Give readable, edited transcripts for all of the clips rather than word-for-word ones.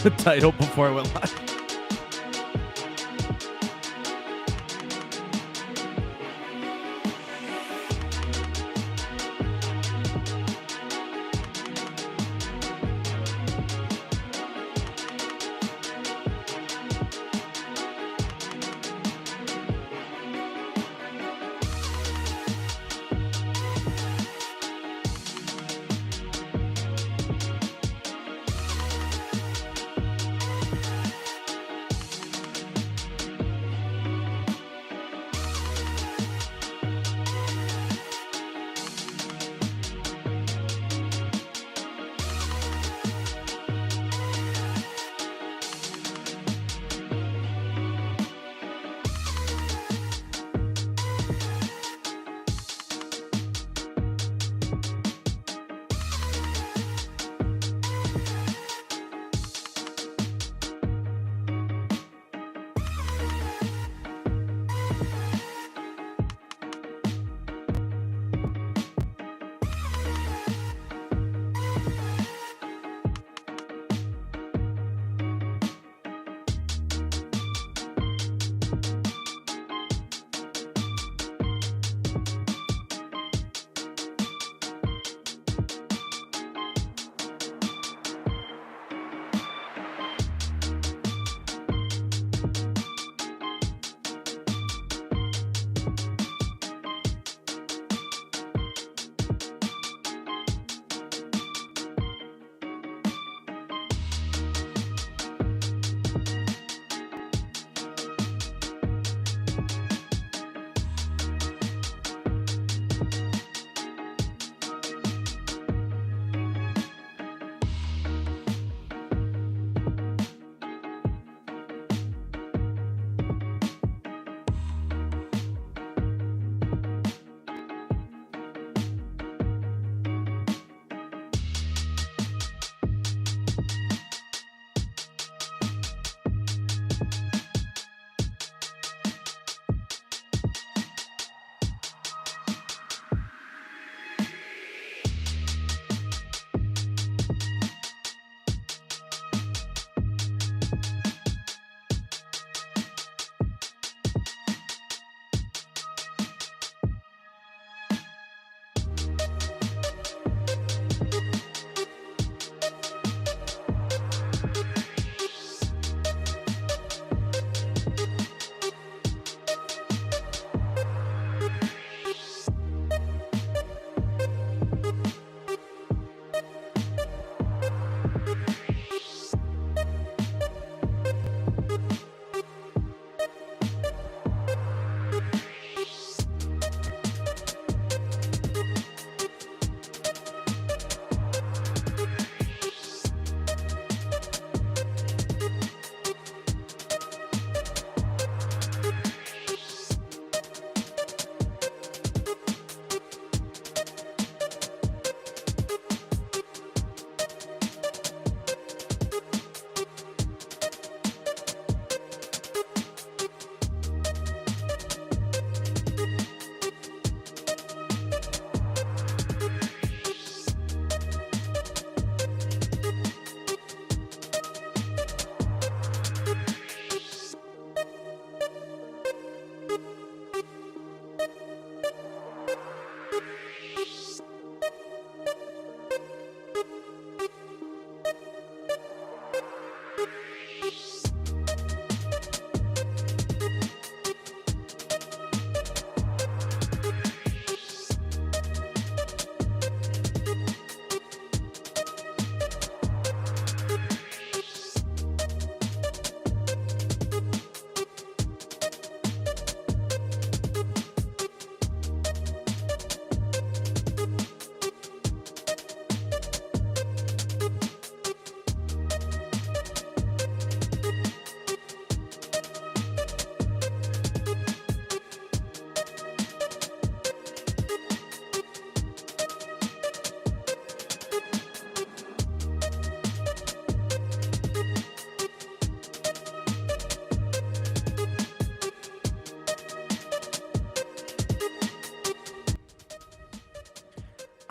the title before I went live.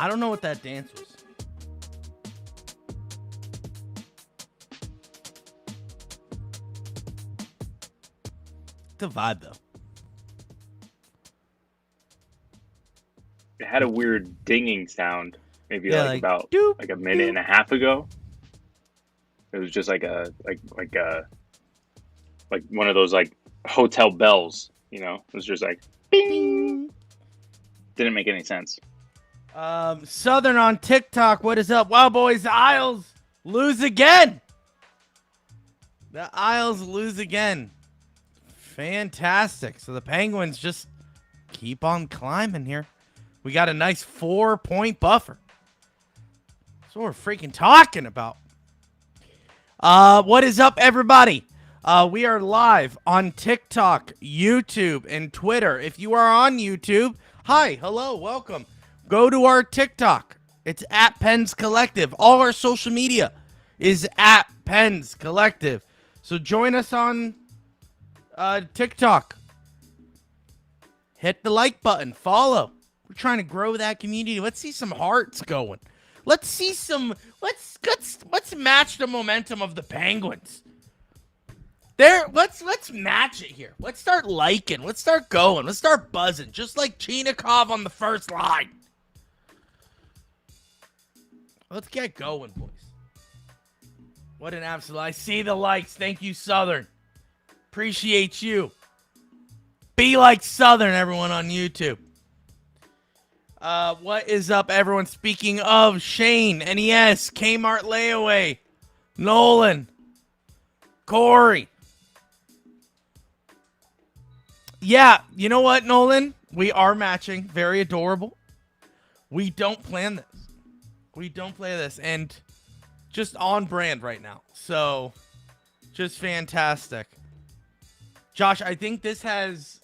I don't know what that dance was. the vibe, though. It had a weird dinging sound, maybe Yeah, about doop, like a minute and a half ago. It was just like one of those like hotel bells, you know? It was just like bing. Ding. Didn't make any sense. Southern on TikTok, what is up? Wow, boys, the Isles lose again. The Isles lose again. Fantastic. So the Penguins just keep on climbing here. We got a nice 4-point buffer. That's what we're freaking talking about. What is up, everybody? We are live on TikTok, YouTube, and Twitter. If you are on YouTube, hi, hello, welcome. Go to our TikTok. It's at Pens Collective. All our social media is at Pens Collective. So join us on TikTok. Hit the like button. Follow. We're trying to grow that community. Let's see some hearts going. Let's see some. Let's match the momentum of the Penguins. Let's match it here. Let's start liking. Let's start going. Let's start buzzing. Just like Chinikov on the first line. Let's get going, boys. What an absolute. I see the likes. Thank you, Southern. Appreciate you. Be like Southern, everyone on YouTube. What is up, everyone? Speaking of Shane, NES, Kmart Layaway, Nolan, Corey. Yeah, you know what, Nolan? We are matching. Very adorable. We don't plan this. We don't play this. And just on brand right now. So, just fantastic. Josh, I think this has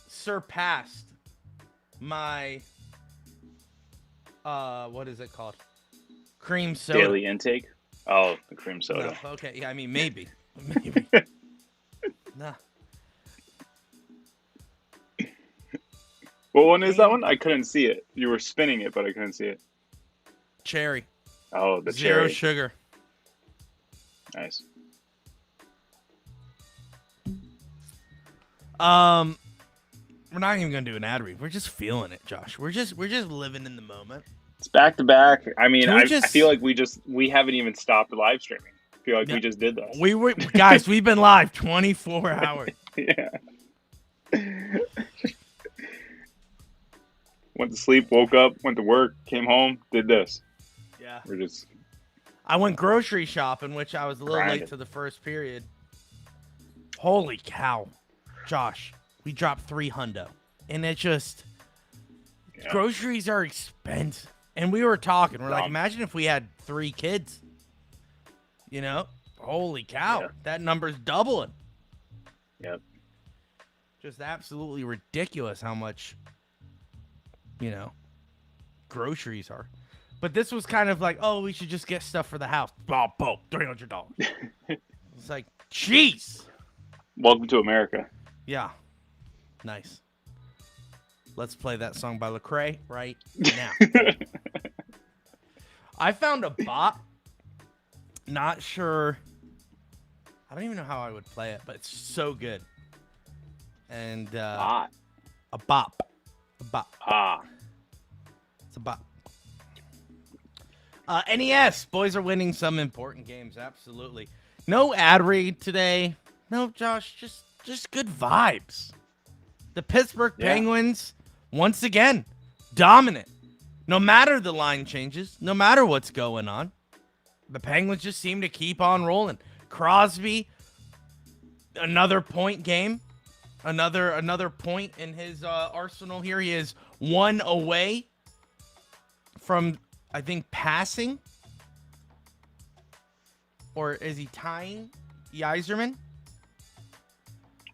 surpassed my... what is it called? Cream soda. Daily intake? Oh, the cream soda. No, okay, yeah, I mean, maybe. Maybe. Nah. What one is that one? I couldn't see it. You were spinning it, but I couldn't see it. Cherry. Oh, the Zero cherry. sugar. Nice. We're not even gonna do an ad read. We're just feeling it, Josh. We're just living in the moment. It's back to back. I mean, I just- feel like we haven't even stopped live streaming. I feel like we just did this. Guys, we've been live 24 hours. Yeah. Went to sleep, woke up, went to work, came home, did this. Yeah. We're just... I went grocery shopping, which I was a little Grinding. late to the first period. Holy cow. Josh, we dropped $300. And it just... Yeah. Groceries are expensive. And we were talking. We're like, Dumb. imagine if we had 3 kids. You know? Holy cow. Yeah. That number's doubling. Yep. Just absolutely ridiculous how much, groceries are. But this was kind of like, oh, we should just get stuff for the house. Boom, boom, $300. It's like, jeez. Welcome to America. Yeah. Nice. Let's play that song by Lecrae right now. I found a bot. Not sure. I don't even know how I would play it, but it's so good. And Hot. a bop. A bop. Ah. It's a bop. NES. Boys are winning some important games. Absolutely. No ad read today. No, Josh. Just good vibes. The Pittsburgh Penguins, once again, dominant. No matter the line changes, no matter what's going on, the Penguins just seem to keep on rolling. Crosby, another point game. Another point in his arsenal here. He is 1 away from, I think, passing. Or is he tying Yzerman?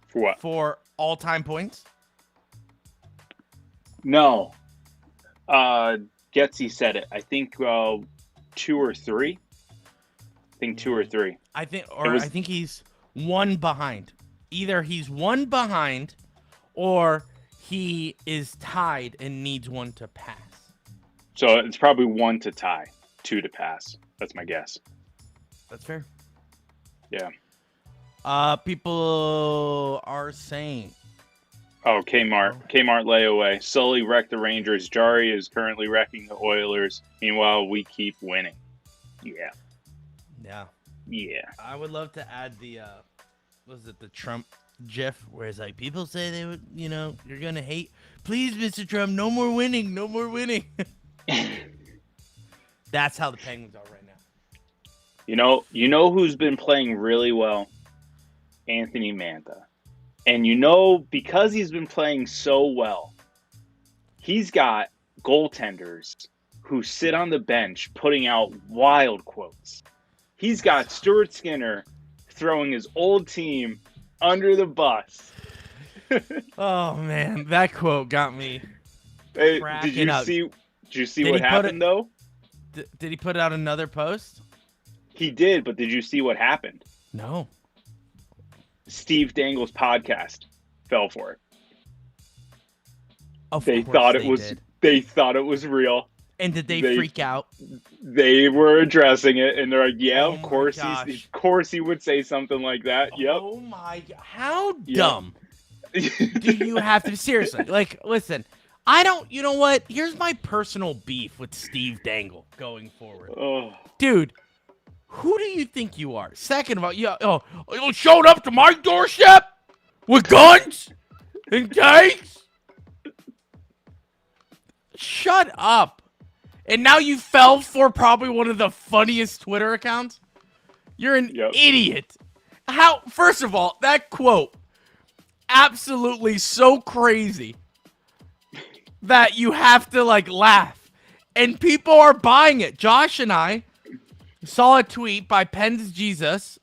For what? For all-time points? No. Getsy said it. I think 2 or 3. I think 2 or 3. I think he's 1 behind. Either he's 1 behind or he is tied and needs 1 to pass. So it's probably 1 to tie, 2 to pass. That's my guess. That's fair. Yeah. People are saying. Oh, Kmart. Kmart layaway. Sully wrecked the Rangers. Jari is currently wrecking the Oilers. Meanwhile, we keep winning. Yeah. Yeah. Yeah. I would love to add the, was it the Trump GIF where it's like, people say they would, you're going to hate. Please, Mr. Trump, no more winning. No more winning. That's how the Penguins are right now. You know who's been playing really well? Anthony Mantha. And because he's been playing so well, he's got goaltenders who sit on the bench putting out wild quotes. He's got Stuart Skinner throwing his old team under the bus. Oh, man. That quote got me cracking up. Did you see what happened, though? Did he put out another post? He did, but did you see what happened? No. Steve Dangle's podcast fell for it. They thought it was real. And did they freak out? They were addressing it, and they're like, "Yeah, oh of course he would say something like that." Yep. Oh my god, how dumb do you have to seriously? Like, listen, I don't. You know what? Here's my personal beef with Steve Dangle going forward, dude. Who do you think you are? Second of all, you showed up to my doorstep with guns and tanks. Shut up. And now you fell for probably one of the funniest Twitter accounts? You're an idiot. How? First of all, that quote, absolutely so crazy that you have to, laugh. And people are buying it. Josh and I saw a tweet by Pens Jesus.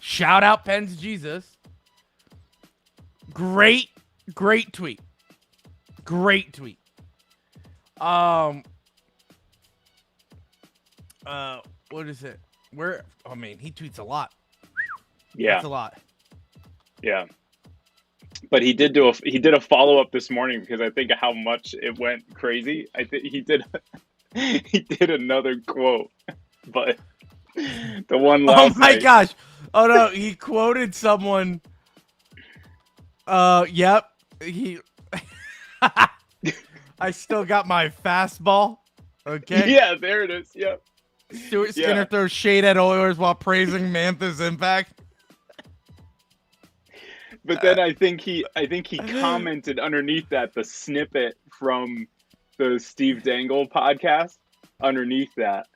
Shout out Pens Jesus. Great tweet. Great tweet. What is it? He tweets a lot. Yeah. That's a lot. Yeah. But he did a follow-up this morning because I think of how much it went crazy. I think he did another quote. But the one last night. Gosh. Oh no, he quoted someone. Yep. I still got my fastball. Okay. Yeah, there it is. Yep. Stuart Skinner throws shade at Oilers while praising Mantha's impact. But then I think he commented underneath that the snippet from the Steve Dangle podcast underneath that.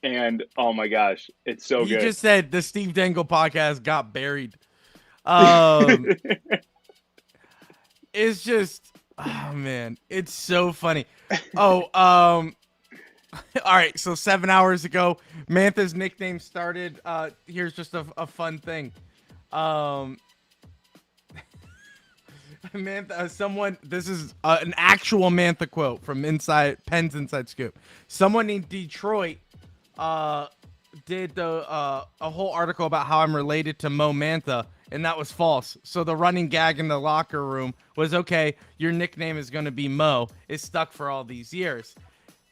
And oh my gosh, it's so good. You just said the Steve Dangle podcast got buried. It's just, oh man, it's so funny. All right, so 7 hours ago, Mantha's nickname started. Here's just a fun thing. Mantha, this is an actual Mantha quote from Penn's Inside Scoop. Someone in Detroit did a whole article about how I'm related to Mo Mantha, and that was false. So the running gag in the locker room was, okay, your nickname is going to be Mo. It's stuck for all these years.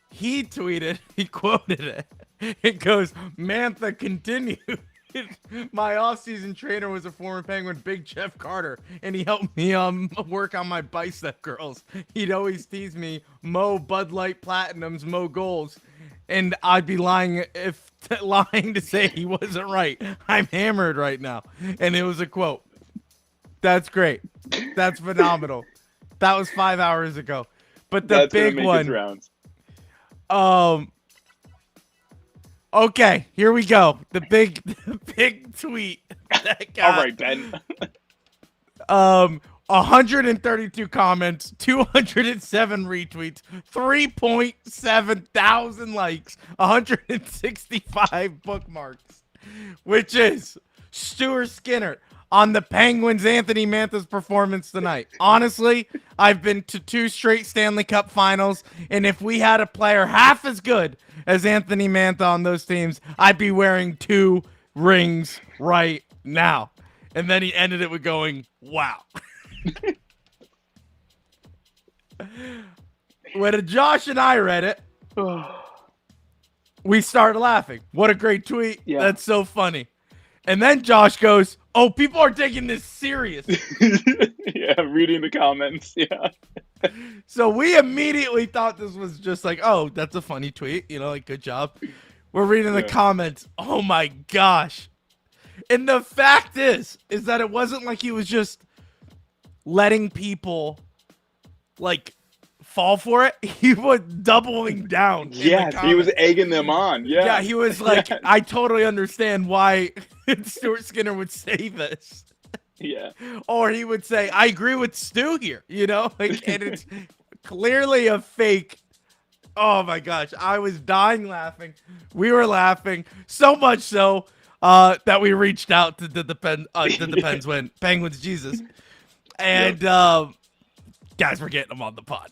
He tweeted, he quoted it. It goes, Mantha continued. My off-season trainer was a former Penguin, Big Jeff Carter, and he helped me work on my bicep curls. He'd always tease me, Mo Bud Light Platinums, Mo goals. And I'd be lying to say he wasn't right. I'm hammered right now. And it was a quote. That's great. That's phenomenal. That was 5 hours ago. But the big one. Okay, here we go. The big tweet that got, all right, Ben. 132 comments, 207 retweets, 3.7 thousand likes, 165 bookmarks, which is Stuart Skinner on the Penguins' Anthony Mantha's performance tonight. Honestly, I've been to 2 straight Stanley Cup finals, and if we had a player half as good as Anthony Mantha on those teams, I'd be wearing 2 rings right now. And then he ended it with going, wow. When Josh and I read it, we started laughing. What a great tweet. Yeah. That's so funny. And then Josh goes, Oh, people are taking this serious. Yeah, reading the comments. Yeah. So we immediately thought this was just like, oh, that's a funny tweet. Like, good job. We're reading the comments. Oh, my gosh. And the fact is that it wasn't like he was just letting people, like, fall for it. He was doubling down. Yes, he was egging them on. Yeah. Yeah, he was like, I totally understand why Stuart Skinner would say this. Yeah. Or he would say, I agree with Stu here, Like, and it's clearly a fake. Oh my gosh, I was dying laughing. We were laughing so much so that we reached out to the Penguins Jesus. And guys, we're getting him on the pod.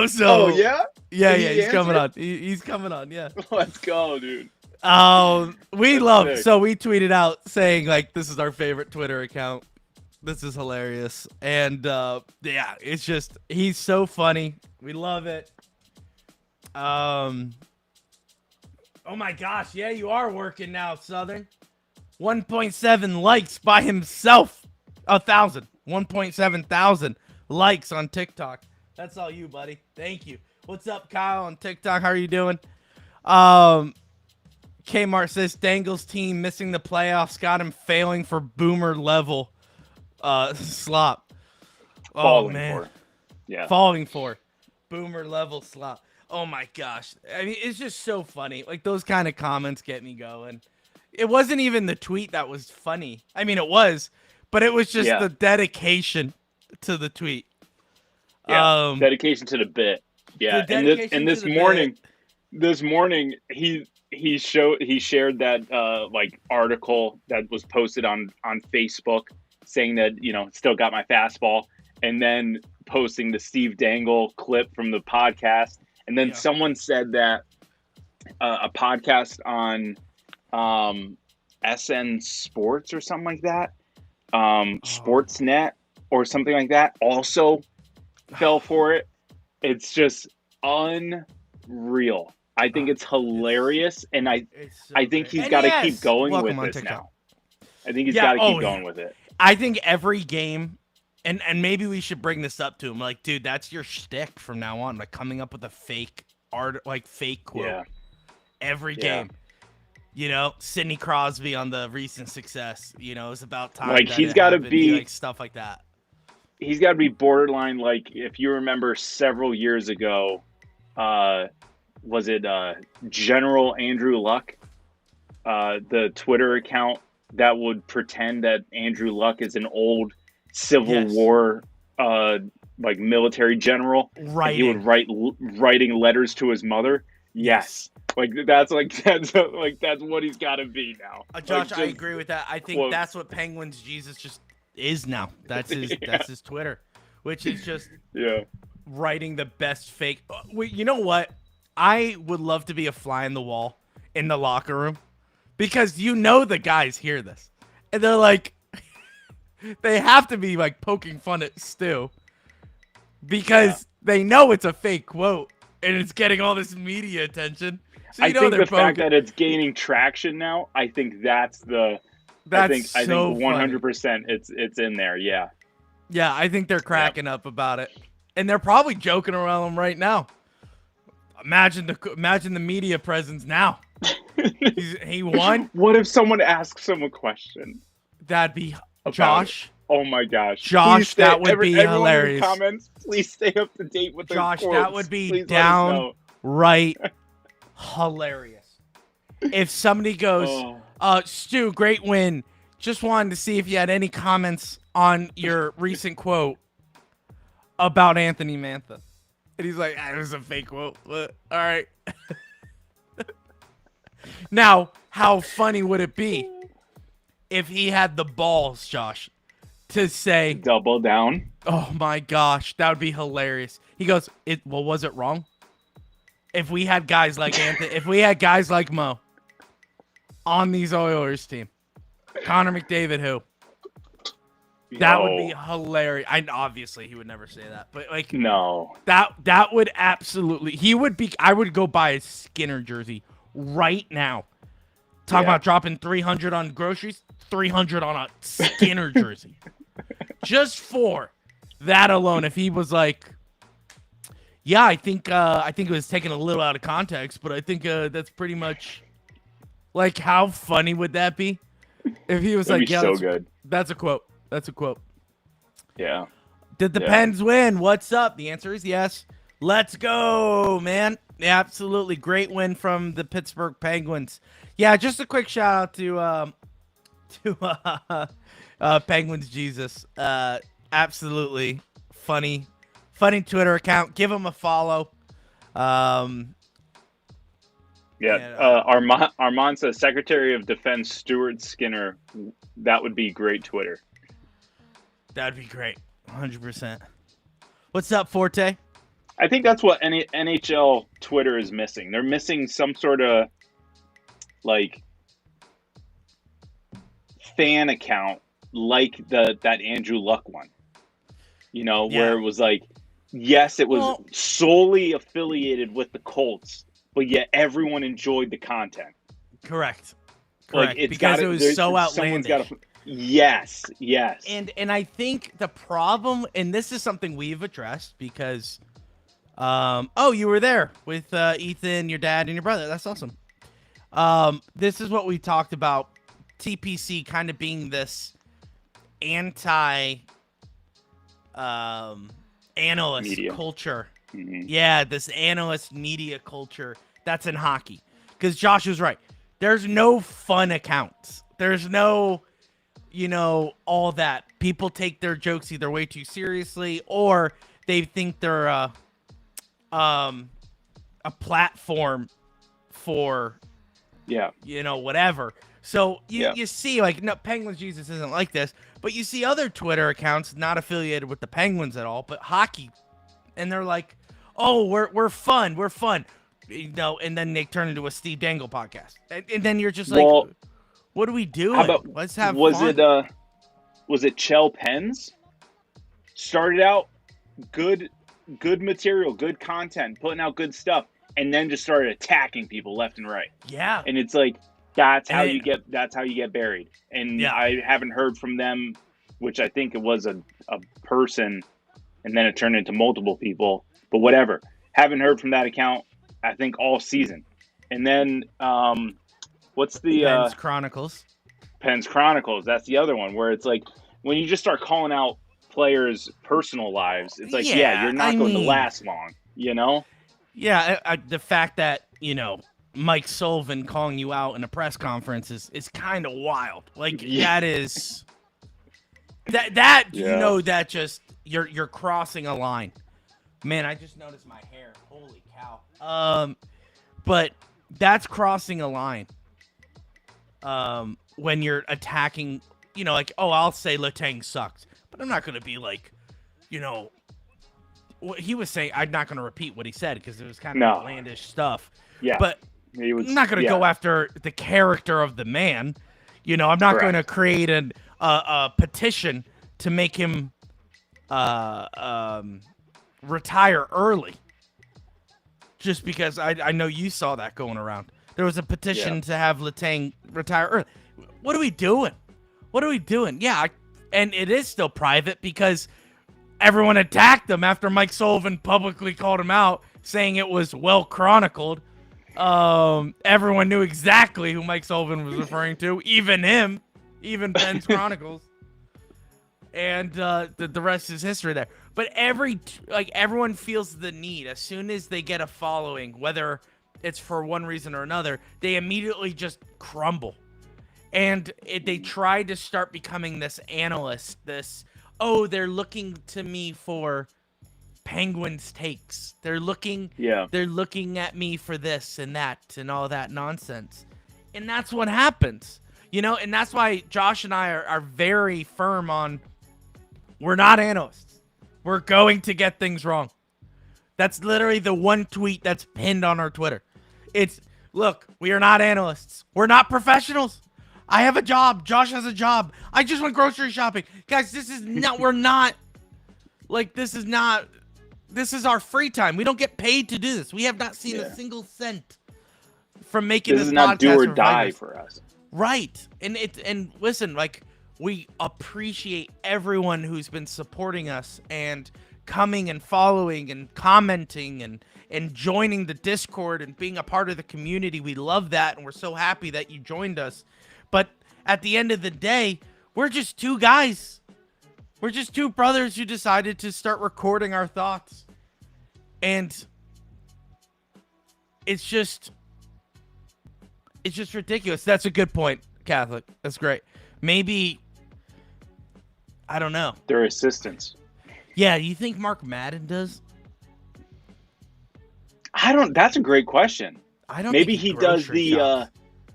So Oh yeah? Yeah, Did he he's coming answer? on. He's coming on, yeah. Let's go, dude. We That's love sick. so we tweeted out saying like this is our favorite Twitter account. This is hilarious. And yeah, it's just he's so funny. We love it. Oh my gosh, yeah, you are working now, Southern. 1.7 likes by himself. 1.7 thousand likes on TikTok. That's all you, buddy. Thank you. What's up, Kyle on TikTok? How are you doing? Kmart says Dangle's team missing the playoffs got him failing for boomer level slop. Falling man. for. Yeah. Falling for boomer level slop. Oh my gosh. I mean, it's just so funny. Like those kind of comments get me going. It wasn't even the tweet that was funny. I mean, it was, but it was just the dedication to the tweet. Yeah. Dedication to the bit. Yeah. And this morning he shared that like article that was posted on Facebook saying that, still got my fastball, and then posting the Steve Dangle clip from the podcast. And then someone said that a podcast on SN Sports or something like that, Sportsnet or something like that, also fell for it. It's just unreal. I think it's hilarious, and I think he's got to keep going with this now. I think he's got to keep going with it. I think every game, and maybe we should bring this up to him, like, dude, that's your shtick from now on, like coming up with a fake art, like fake quote every game. Sidney Crosby on the recent success. It's about time. Like he's got to be like stuff like that. He's got to be borderline. Like if you remember several years ago, was it General Andrew Luck, the Twitter account that would pretend that Andrew Luck is an old Civil War like military general. Right. He would writing letters to his mother. Yes. That's what he's got to be now. Josh, I agree with that. I think that's what Penguins Jesus just is now. That's his that's his Twitter, which is just writing the best fake. You know what? I would love to be a fly in the wall in the locker room, because the guys hear this and they're like, they have to be like poking fun at Stu because they know it's a fake quote and it's getting all this media attention. So I think the fact that it's gaining traction now, I think I think 100% it's in there. Yeah. Yeah, I think they're cracking up about it, and they're probably joking around them right now. Imagine the media presence now. He won. What if someone asks him a question? That'd be Josh. Oh my gosh, Josh, that would be hilarious. Comments, please stay up to date with Josh. Quotes. That would be downright hilarious. If somebody goes, Stu, great win. Just wanted to see if you had any comments on your recent quote about Anthony Mantha. And he's like, it was a fake quote. All right. Now, how funny would it be if he had the balls, Josh, to say double down? Oh my gosh, that would be hilarious. He goes, was it wrong? If we had guys like Anthony, if we had guys like Mo on these Oilers team, Connor McDavid, who? That would be hilarious. Obviously he would never say that, but like no, that would absolutely. He would be. I would go buy a Skinner jersey right now. Talk about dropping $300 on groceries. 300 on a Skinner jersey. Just for that alone, if he was like, yeah, I think it was taken a little out of context, but I think that's pretty much like, how funny would that be? If he was That'd like, be yeah, so good. That's a quote. That's a quote. Yeah. Did the Pens win? What's up? The answer is yes. Let's go, man. Yeah, absolutely. Great win from the Pittsburgh Penguins. Yeah, just a quick shout out to Penguins Jesus. Absolutely funny Twitter account. Give him a follow. Armand says Secretary of Defense Stuart Skinner. That would be great Twitter. That'd be great. 100%. What's up, Forte? I think that's what NHL Twitter is missing. They're missing some sort of like fan account like that Andrew Luck one. You know, where it was like, yes, it was solely affiliated with the Colts, but yet everyone enjoyed the content. Correct. Like because it was so outlandish. Yes. And I think the problem, and this is something we've addressed because, you were there with Ethan, your dad, and your brother. That's awesome. This is what we talked about. TPC kind of being this analyst media culture. Mm-hmm. Yeah, this analyst media culture that's in hockey. Because Josh was right. There's no fun accounts. There's no, all that. People take their jokes either way too seriously or they think they're a platform for, whatever. So you see, like, no, Penguins Jesus isn't like this, but you see other Twitter accounts not affiliated with the Penguins at all, but hockey, and they're like, "Oh, we're fun, and then they turn into a Steve Dangle podcast, and then you're just like, "What are we doing? Let's have fun." Was it Chell Pens? Started out good material, good content, putting out good stuff, and then just started attacking people left and right. Yeah, and it's like. That's how you get buried. And I haven't heard from them, which I think it was a person, and then it turned into multiple people. But whatever. Haven't heard from that account, I think, all season. And then what's the Pens Chronicles? Pens Chronicles. That's the other one where it's like when you just start calling out players' personal lives, it's like, you're not going to last long, Yeah, the fact that, Mike Sullivan calling you out in a press conference is kind of wild. Like that is that that just you're crossing a line. Man, I just noticed my hair. Holy cow. But that's crossing a line. When you're attacking, like, I'll say Letang sucks, but I'm not going to be like, what he was saying. I'm not going to repeat what he said because it was kind of outlandish stuff. Yeah. But I'm not going to go after the character of the man. I'm not going to create a petition to make him retire early. Just because I know you saw that going around. There was a petition to have Letang retire early. What are we doing? Yeah, and it is still private because everyone attacked him after Mike Sullivan publicly called him out, saying it was well chronicled. Everyone knew exactly who Mike Sullivan was referring to, even Pens Chronicles, and the rest is history there. But everyone feels the need as soon as they get a following, whether it's for one reason or another, they immediately just crumble, and they try to start becoming this analyst. They're looking to me for Penguins takes. They're looking at me for this and that and all that nonsense. And that's what happens. And that's why Josh and I are very firm on we're not analysts. We're going to get things wrong. That's literally the one tweet that's pinned on our Twitter. Look, we are not analysts. We're not professionals. I have a job. Josh has a job. I just went grocery shopping. Guys, this is our free time. We don't get paid to do this. We have not seen a single cent from making this podcast. This is not do or die for us. Right. And listen, like, we appreciate everyone who's been supporting us and coming and following and commenting and joining the Discord and being a part of the community. We love that, and we're so happy that you joined us. But at the end of the day, we're just two guys. We're just two brothers who decided to start recording our thoughts. And it's just ridiculous. That's a good point, Catholic. That's great. Maybe, I don't know. Their assistants. Yeah, you think Mark Madden does? That's a great question. I don't. Maybe think he does grocery the shops.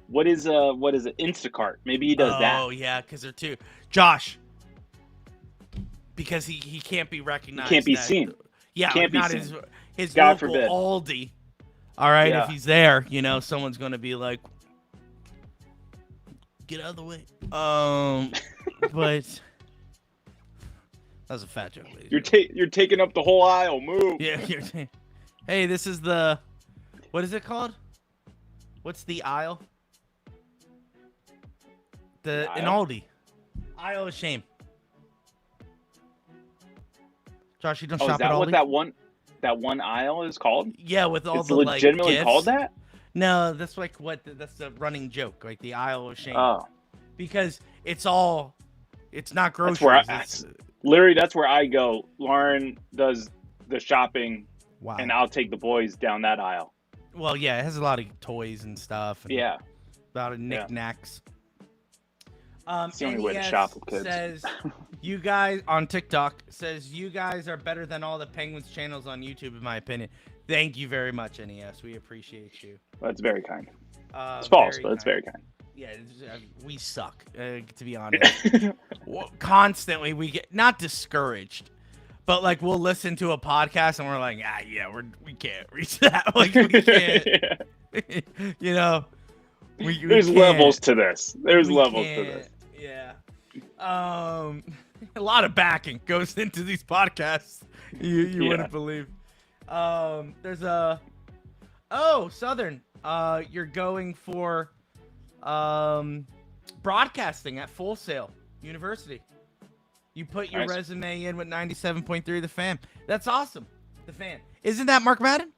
what is it? Instacart. Maybe he does that. Oh yeah, because they're two. Josh, because he can't be recognized. He can't be seen. Yeah, Can't be not seen. his God local forbid. Aldi. All right, Yeah. if he's there, someone's gonna be like, get out of the way. But that was a fat joke, ladies. You're taking up the whole aisle. Move. Yeah. Hey, this is the, what is it called? What's the aisle? The In aisle? Aldi. Aisle of shame. Josh, you don't Oh, shop is that at what Aldi? that one aisle is called? Yeah, with all It's the legitimately gifts. called that? No, that's like that's the running joke, like the aisle of shame. Oh, Because it's not groceries. that's where it's- Larry. That's where I go. Lauren does the shopping, wow. and I'll take the boys down that aisle. Well, yeah, it has a lot of toys and stuff. And Yeah. a lot of knickknacks. It's the only way to NES shop with kids. Says, you guys on TikTok says you guys are better than all the Penguins channels on YouTube, in my opinion. Thank you very much, NES. We appreciate you. That's very kind. It's false, very but it's very kind. Yeah, we suck, to be honest. Constantly, we get not discouraged, but like we'll listen to a podcast and we're like, we can't reach that. Like we can't. Yeah. We There's can't. levels to this. There's We levels to can't. this. Yeah. A lot of backing goes into these podcasts. You wouldn't believe. There's Southern. You're going for broadcasting at Full Sail University. You put your Nice. resume in with 97.3 The Fan. That's awesome. The Fan. Isn't that Mark Madden?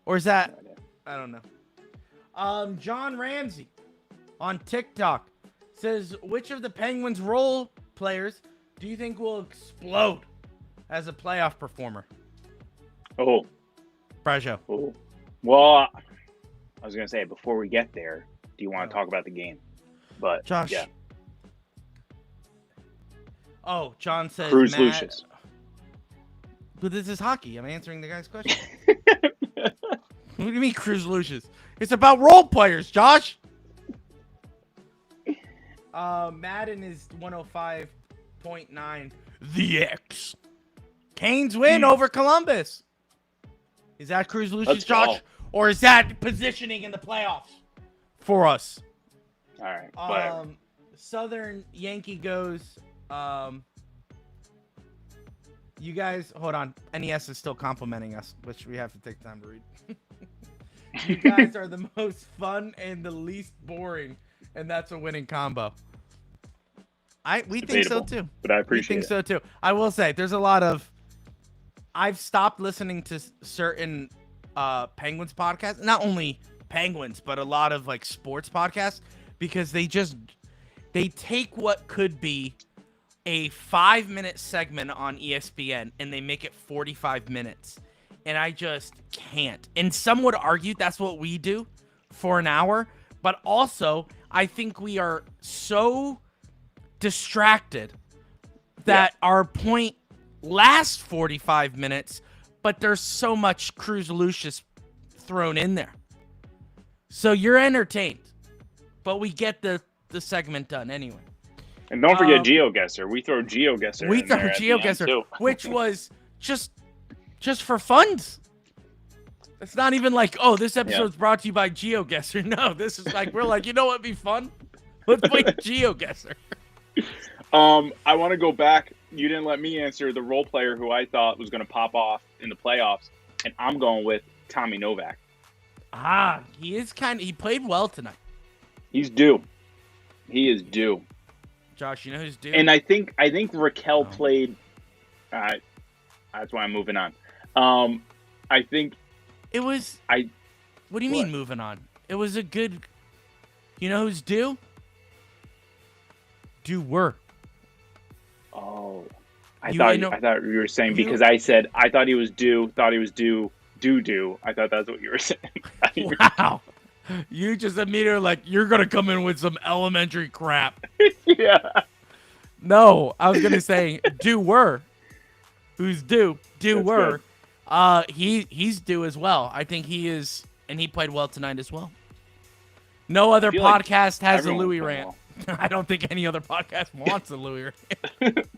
Or is that, I don't know. John Ramsey on TikTok says, which of the Penguins role players do you think will explode as a playoff performer? Oh. Brajo. Oh. Well, I was going to say, before we get there, do you want to talk about the game? But, Josh. yeah. Oh, John says Cruz Matt, Lucius. But this is hockey. I'm answering the guy's question. What do you mean Cruz Lucius? It's about role players, Josh. Madden is 105.9. The X. Canes win over Columbus. Is that Cruz Lucius, Let's Josh? go. Or is that positioning in the playoffs for us? All right. Whatever. Southern Yankee goes. You guys, hold on. NES is still complimenting us, which we have to take time to read. You guys are the most fun and the least boring, and that's a winning combo. We think so Debatable, too. But I We appreciate think it. so too. I will say there's a lot of. I've stopped listening to certain Penguins podcasts, not only Penguins, but a lot of like sports podcasts, because they take what could be a 5-minute segment on ESPN and they make it 45 minutes. And I just can't. And some would argue that's what we do for an hour. But also, I think we are so distracted that our point lasts 45 minutes, but there's so much Cruz Lucius thrown in there. So you're entertained, but we get the segment done anyway. And don't forget GeoGuessr. We throw GeoGuessr. We in throw there at the end, GeoGuessr, too. which was just for funds. It's not even like, oh, this episode's brought to you by GeoGuessr. No, this is like, we're like, you know what'd be fun? Let's play GeoGuessr. I want to go back. You didn't let me answer the role player who I thought was going to pop off in the playoffs, and I'm going with Tommy Novak. He played well tonight. He's due. He is due. Josh, you know who's due? And I think Raquel Oh. played. That's why I'm moving on. I think It was. What do you mean moving on? It was a good. You know who's due? Doer. Oh, I You thought know- you were saying because I said I thought he was due. Thought he was due. I thought that's what you were saying. Wow. You just immediately like you're gonna come in with some elementary crap. Yeah. No, I was gonna say doer. Who's due? Doer. He's due as well. I think he is, and he played well tonight as well. No other feel like podcast has a everyone Louis played rant. I don't think any other podcast wants a Louis rant.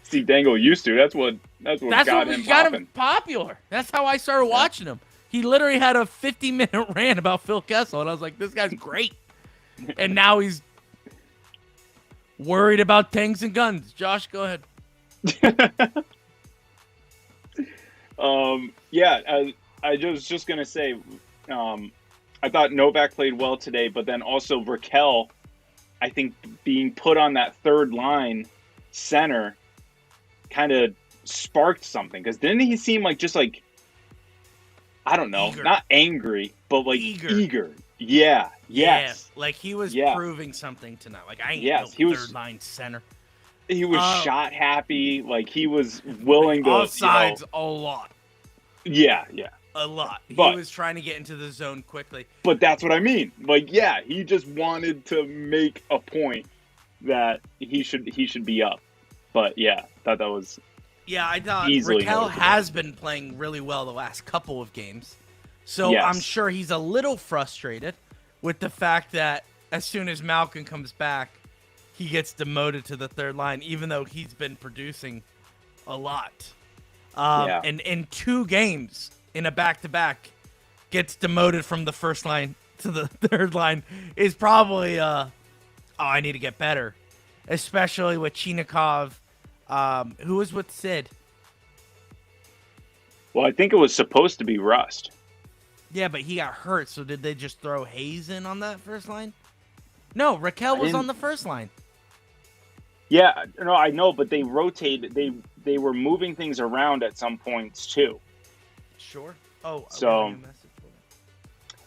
See, Dangle used to. That's what got him popular. That's how I started watching him. He literally had a 50-minute rant about Phil Kessel, and I was like, this guy's great. And now he's worried about tanks and guns. Josh, go ahead. I was just gonna say, I thought Novak played well today, but then also Raquel, I think being put on that third line center kind of sparked something, because didn't he seem like just like, I don't know, Eager. not angry, but like Eager. Yeah. Yes. Yeah, like he was proving something tonight. Like I ain't no third line center. He was shot happy. Like he was willing to. Offsides a lot. Yeah. A lot. But, he was trying to get into the zone quickly. But that's what I mean. Like, yeah, he just wanted to make a point that he should be up. But yeah, thought that was. Yeah, I thought easily Raquel noticeable. has been playing really well the last couple of games. So Yes. I'm sure he's a little frustrated with the fact that as soon as Malkin comes back, he gets demoted to the third line, even though he's been producing a lot. And in 2 games in a back-to-back, gets demoted from the first line to the third line is probably, I need to get better. Especially with Chinikov, who was with Sid. Well, I think it was supposed to be Rust. Yeah, but he got hurt, so did they just throw Hayes in on that first line? No, Raquel was on the first line. Yeah, no, I know, but they rotated. They were moving things around at some points too. Sure. Oh, So,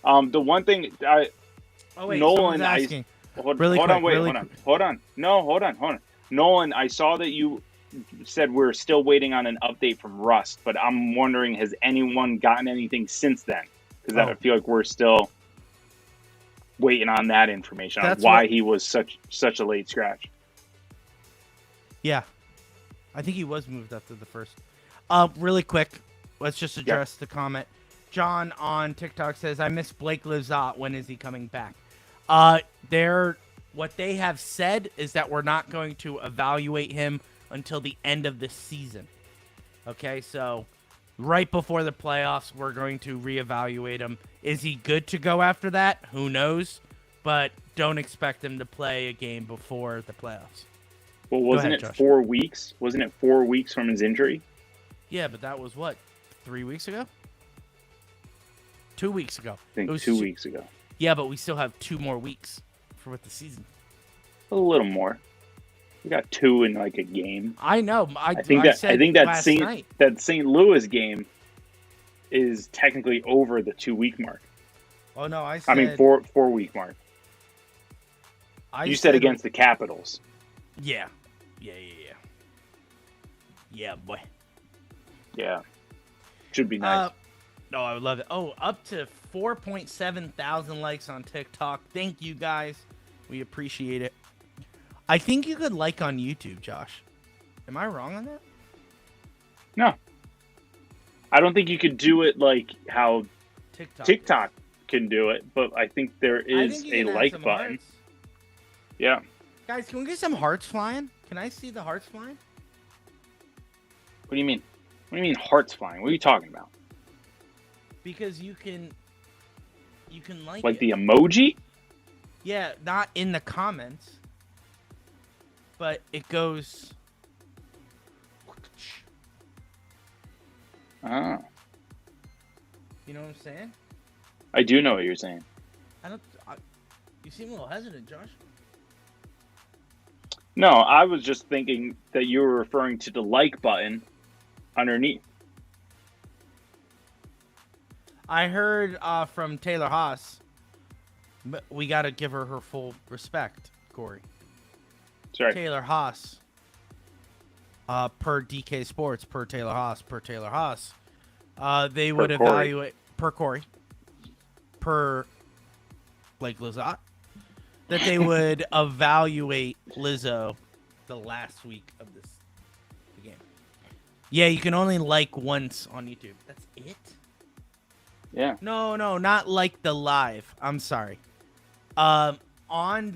the one thing wait, Nolan, someone's asking. hold on. No, hold on. Nolan, I saw that you said we're still waiting on an update from Rust, but I'm wondering, has anyone gotten anything since then? Because I feel like we're still waiting on that information on why he was such a late scratch. Yeah. I think he was moved up to the first. Really quick, let's just address the comment. John on TikTok says, I miss Blake Lizotte. When is he coming back? What they have said is that we're not going to evaluate him until the end of the season. Okay, so right before the playoffs, we're going to reevaluate him. Is he good to go after that? Who knows? But don't expect him to play a game before the playoffs. Well, wasn't it 4 weeks? Wasn't it 4 weeks from his injury? Yeah, but that was what, 3 weeks ago? 2 weeks ago. I think it was 2 weeks ago. Yeah, but we still have 2 more weeks for the season. A little more. We got 2 in like a game. I know. I think that that St. Louis game is technically over the 2 week mark. Oh no, I mean 4 week mark. You said against the Capitals. Yeah, boy. Yeah, should be nice. No, I would love it. Oh, up to 4.7 thousand likes on TikTok. Thank you guys. We appreciate it. I think you could like on YouTube, Josh. Am I wrong on that? No. I don't think you could do it like how TikTok can do it, but I think there is a like button. Hearts. Yeah. Guys, can we get some hearts flying? Can I see the hearts flying? What do you mean? What do you mean hearts flying? What are you talking about? Because you can like the emoji? Yeah, not in the comments. But it goes. Oh. You know what I'm saying? I do know what you're saying. You seem a little hesitant, Josh. No, I was just thinking that you were referring to the like button underneath. I heard from Taylor Haas, but we got to give her full respect, Corey. Sorry. Taylor Haas, per DK Sports, per Taylor Haas, they would evaluate, per Corey, per Blake Lizotte, that they would evaluate Lizzo the last week of the game. Yeah, you can only like once on YouTube. That's it? Yeah. No, not like the live. I'm sorry. On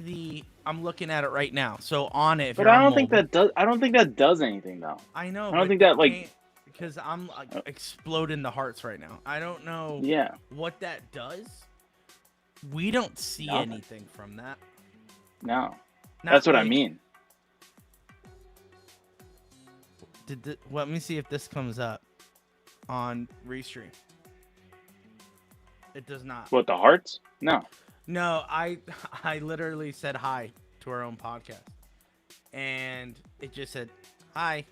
the, I'm looking at it right now. So on it, But I don't think that does. I don't think that does anything though. I know. I don't think that like because I'm exploding the hearts right now. I don't know. Yeah. What that does. We don't see anything from that. No. That's what I mean. Let me see if this comes up on Restream. It does not. What, the hearts? No. No, I literally said hi to our own podcast, and it just said hi.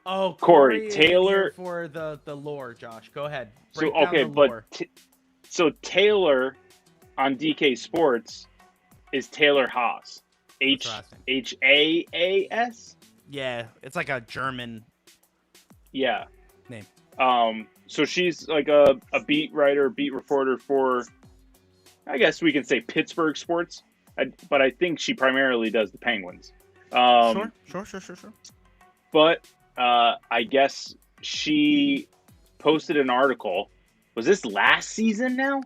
Oh, Corey Taylor for the lore, Josh. Go ahead. So okay, but so Taylor on DK Sports is Taylor Haas. Haas. Yeah, it's like a German. Yeah. Name. So she's like a beat writer, beat reporter for, I guess we can say Pittsburgh sports, but I think she primarily does the Penguins. Sure. But I guess she posted an article. Was this last season now?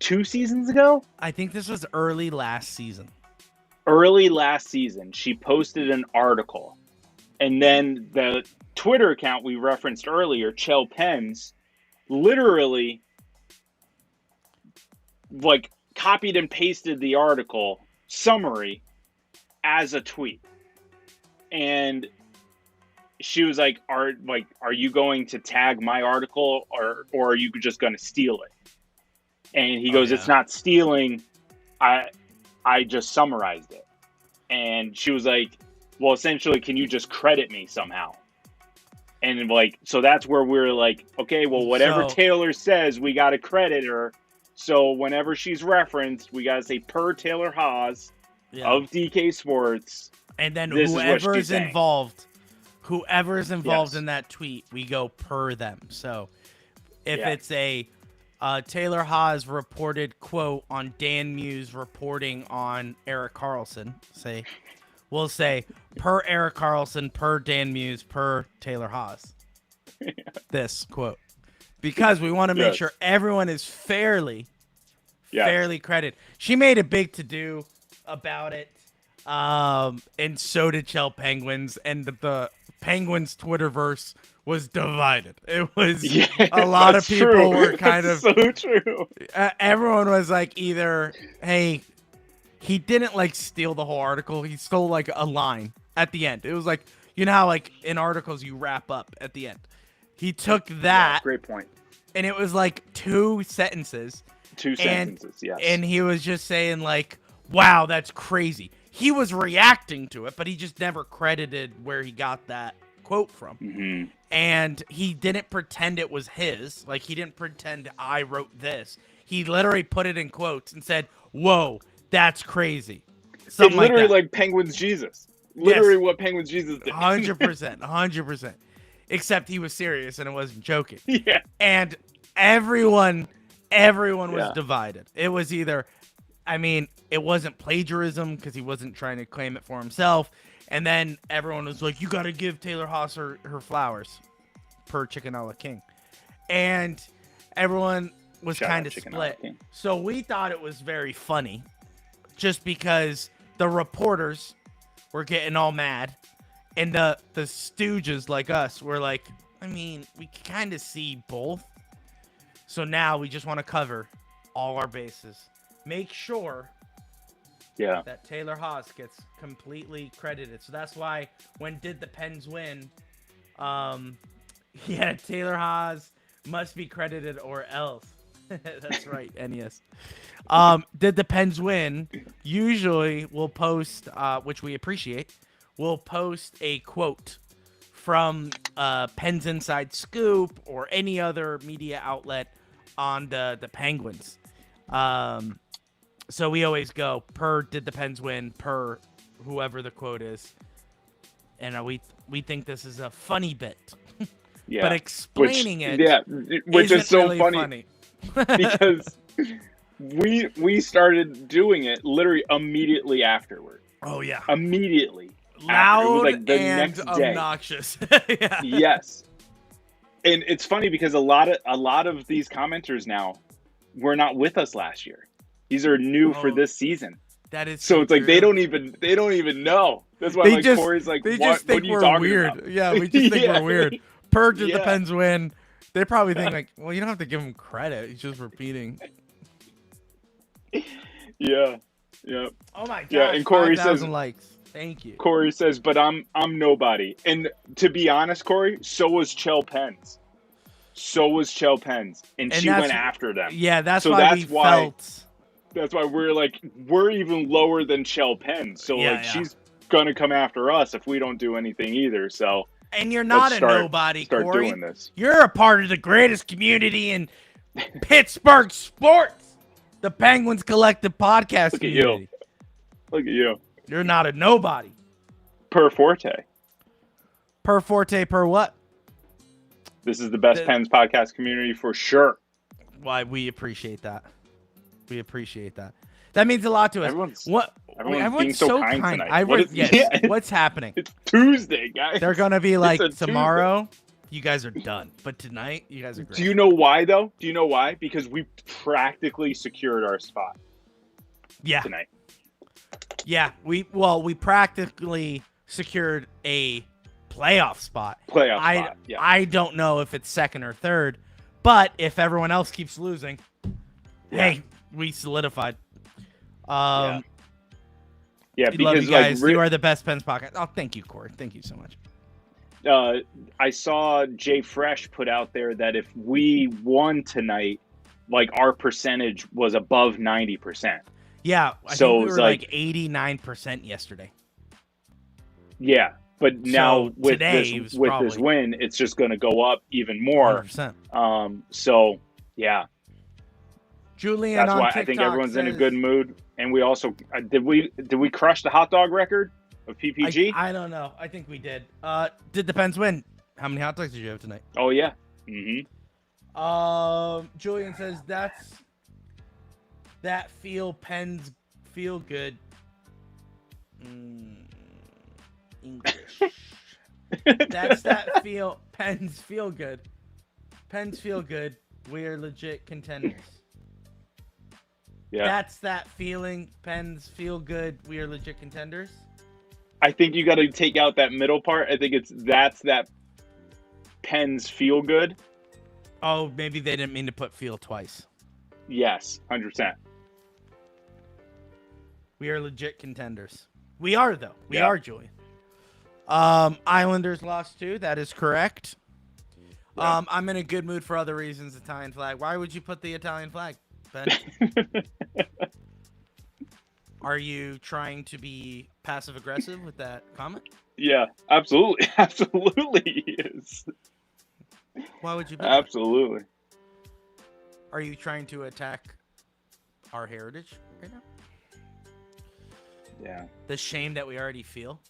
2 seasons ago? I think this was early last season. Early last season, she posted an article. And then the Twitter account we referenced earlier, Chell Pens, literally like copied and pasted the article summary as a tweet. And she was like, are you going to tag my article or are you just going to steal it? And he goes, It's not stealing. I just summarized it. And she was like, well, essentially, can you just credit me somehow? And like, so that's where we're like, okay, well, whatever Taylor says, we got to credit her. So whenever she's referenced, we got to say per Taylor Haas of DK Sports. And then whoever is involved in that tweet, we go per them. So if it's a Taylor Haas reported quote on Dan Muse reporting on Erik Karlsson, we'll say per Erik Karlsson, per Dan Muse, per Taylor Haas. This quote. Because we want to make sure everyone is fairly credited. She made a big to-do about it. And so did Chell Penguins. And the Penguins Twitterverse was divided. It was a lot of people were kind of so true. Everyone was like either, hey, he didn't like steal the whole article. He stole like a line at the end. It was like, you know how like in articles you wrap up at the end. He took that. Great point. And it was like 2 sentences. 2 sentences, yes. And he was just saying like, wow, that's crazy. He was reacting to it, but he just never credited where he got that quote from. Mm-hmm. And he didn't pretend it was his. Like, he didn't pretend I wrote this. He literally put it in quotes and said, whoa, that's crazy. Something it's literally like Penguins Jesus. Literally what Penguins Jesus did. 100%. Except he was serious and it wasn't joking. Yeah. And everyone was divided. It was either, I mean, it wasn't plagiarism because he wasn't trying to claim it for himself. And then everyone was like, you got to give Taylor Haas her flowers per Chickenella King. And everyone was kind of split. So we thought it was very funny just because the reporters were getting all mad. And the stooges like us were like, I mean, we kind of see both. So now we just want to cover all our bases. Make sure that Taylor Haas gets completely credited. So that's why when Did the Pens win, Taylor Haas must be credited or else. That's right, NES. Did the Pens win? Usually we'll post, which we appreciate, we'll post a quote from Pens Inside Scoop or any other media outlet on the Penguins. So we always go per did the Pens win, per whoever the quote is. And we think this is a funny bit. Yeah. But explaining which is so really funny. because we started doing it literally immediately afterward. Oh yeah. Immediately. Loud it was like the and next day. obnoxious. Yeah. Yes. And it's funny because a lot of these commenters now were not with us last year. These are new for this season. That is so it's like true. they don't even know. That's why Corey's like, they what, just think what are you we're talking weird. about? Yeah, we just think we're weird. Per did the Yeah. Pens win? They probably think like, well, you don't have to give him credit. He's just repeating. Yeah. Yeah. Oh my gosh. Yeah, and Corey 5,000 says likes. Thank you. Corey says, but I'm nobody. And to be honest, Corey, so was Chell Pens. And she went after them. Yeah, that's So why that's we why- felt. That's why we're even lower than Chell Pens. So Yeah, yeah. she's gonna come after us if we don't do anything either. So And you're not let's a nobody, start Corey. doing this. You're a part of the greatest community in Pittsburgh sports. The Penguins Collective Podcast Look at you. community. Look at you. You're not a nobody. Per Forte. Per Forte, per what? This is the best Pens podcast community for sure. Why, we appreciate that. We appreciate that. That means a lot to us. Everyone's being so kind tonight. Yes. What's happening? It's Tuesday, guys. They're going to be like, It's a tomorrow, you guys are done. But tonight, you guys are great. Do you know why, though? Do you know why? Because we practically secured our spot tonight. Yeah, we practically secured a playoff spot. I don't know if it's second or third, but if everyone else keeps losing, hey, we solidified. Yeah, we because love you guys. You are the best Pens podcast. Oh, thank you, Corey. Thank you so much. I saw Jay Fresh put out there that if we won tonight, like our percentage was above 90%. Yeah, I think we were like 89% yesterday. Yeah, but now with today this win, it's just going to go up even more. 100%. So yeah, Julian, that's on why TikTok I think everyone's in a says- good mood. And we also did we crush the hot dog record of PPG? I don't know. I think we did. Did the Pens win? How many hot dogs did you have tonight? Oh yeah. Mm-hmm. Julian says that Pens feel good. English. That's that Pens feel good. Pens feel good. We are legit contenders. Yeah. That's that feeling. Pens feel good. We are legit contenders. I think you got to take out that middle part. I think that's that Pens feel good. Oh, maybe they didn't mean to put feel twice. Yes, 100%. We are legit contenders. We are, though. We Yeah. are, Julian. Islanders lost too. That is correct. Yeah. I'm in a good mood for other reasons. Italian flag. Why would you put the Italian flag, Ben? Are you trying to be passive aggressive with that comment? Yeah, absolutely. Absolutely he is. Why would you? Absolutely. Are you trying to attack our heritage right now? Yeah. The shame that we already feel.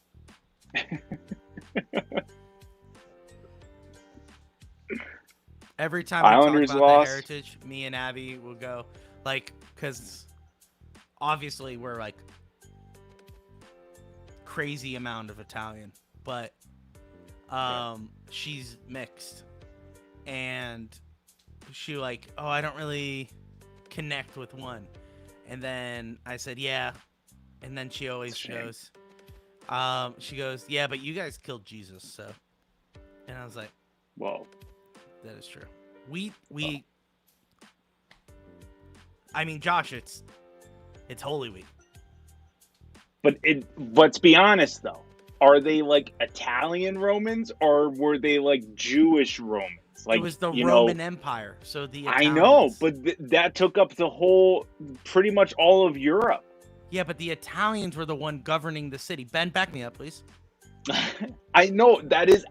Every time we Islanders talk about lost. the heritage, me and Abby will go like, because obviously we're like crazy amount of Italian, but she's mixed, and she like, oh, I don't really connect with one, and then I said, yeah, and then she always goes, she goes, yeah, but you guys killed Jesus, so, and I was like, Whoa. that is true. I mean, Josh, it's Holy Week. But let's be honest though. Are they like Italian Romans or were they like Jewish Romans? Like, it was the you Roman know, Empire, so the I Italians. know, but that took up the whole, pretty much all of Europe. Yeah, but the Italians were the one governing the city. Ben, back me up, please. I know that is,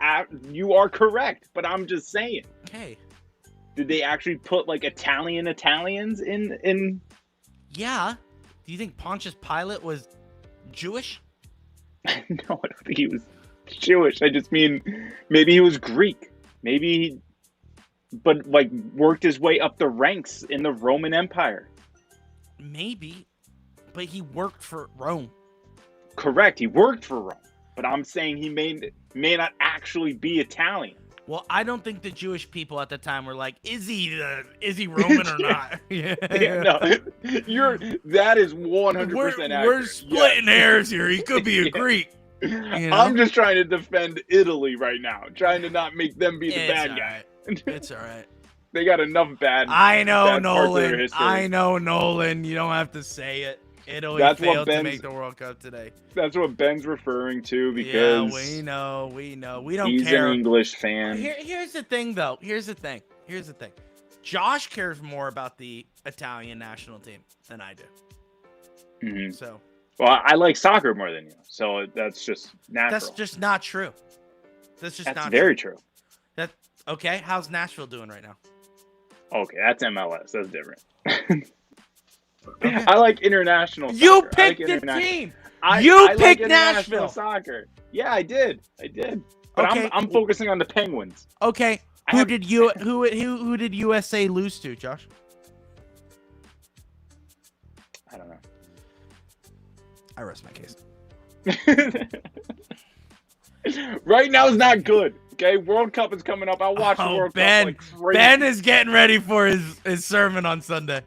you are correct, but I'm just saying. Okay. Did they actually put like Italians in? Yeah. Do you think Pontius Pilate was Jewish? No, I don't think he was Jewish. I just mean maybe he was Greek. Maybe, but like worked his way up the ranks in the Roman Empire. Maybe, but he worked for Rome. Correct, he worked for Rome. But I'm saying he may not actually be Italian. Well, I don't think the Jewish people at the time were like, is he Roman or not? Yeah, no, that is 100% accurate. We're splitting hairs here. He could be a Greek. You know? I'm just trying to defend Italy right now, trying to not make them be the bad guy. It's all right. They got enough bad. I know, bad parts of their Nolan. history. I know, Nolan. You don't have to say it. Italy failed to make the World Cup today. That's what Ben's referring to because we know. We don't he's care. an English fan. Here's the thing, though. Here's the thing. Josh cares more about the Italian national team than I do. Mm-hmm. So. Well, I like soccer more than you, so that's just natural. That's just not true. That's very true. Okay. How's Nashville doing right now? Okay, that's MLS. That's different. Okay. I like international soccer. You picked the team. I picked like Nashville soccer. Yeah, I did. But okay. I'm focusing on the Penguins. Okay. Who did USA lose to, Josh? I don't know. I rest my case. Right now is not good. Okay, World Cup is coming up. I'll watch the World Cup like crazy. Ben is getting ready for his sermon on Sunday.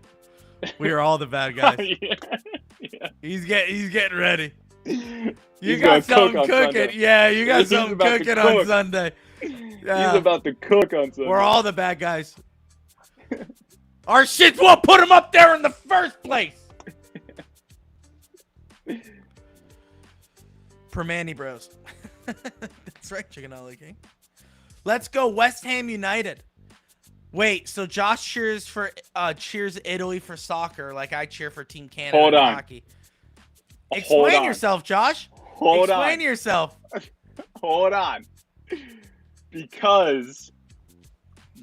We are all the bad guys. Yeah. He's getting ready. You He's got something cooking. Sunday. Yeah, you got something cooking on Sunday. He's about to cook on Sunday. We're all the bad guys. Our shit won't put him up there in the first place. Permani Bros. That's right, Chicken Ollie King. Let's go West Ham United. Wait, so Josh cheers Italy for soccer like I cheer for Team Canada Hold on. hockey. Explain yourself, Josh. Explain yourself. Hold on. Because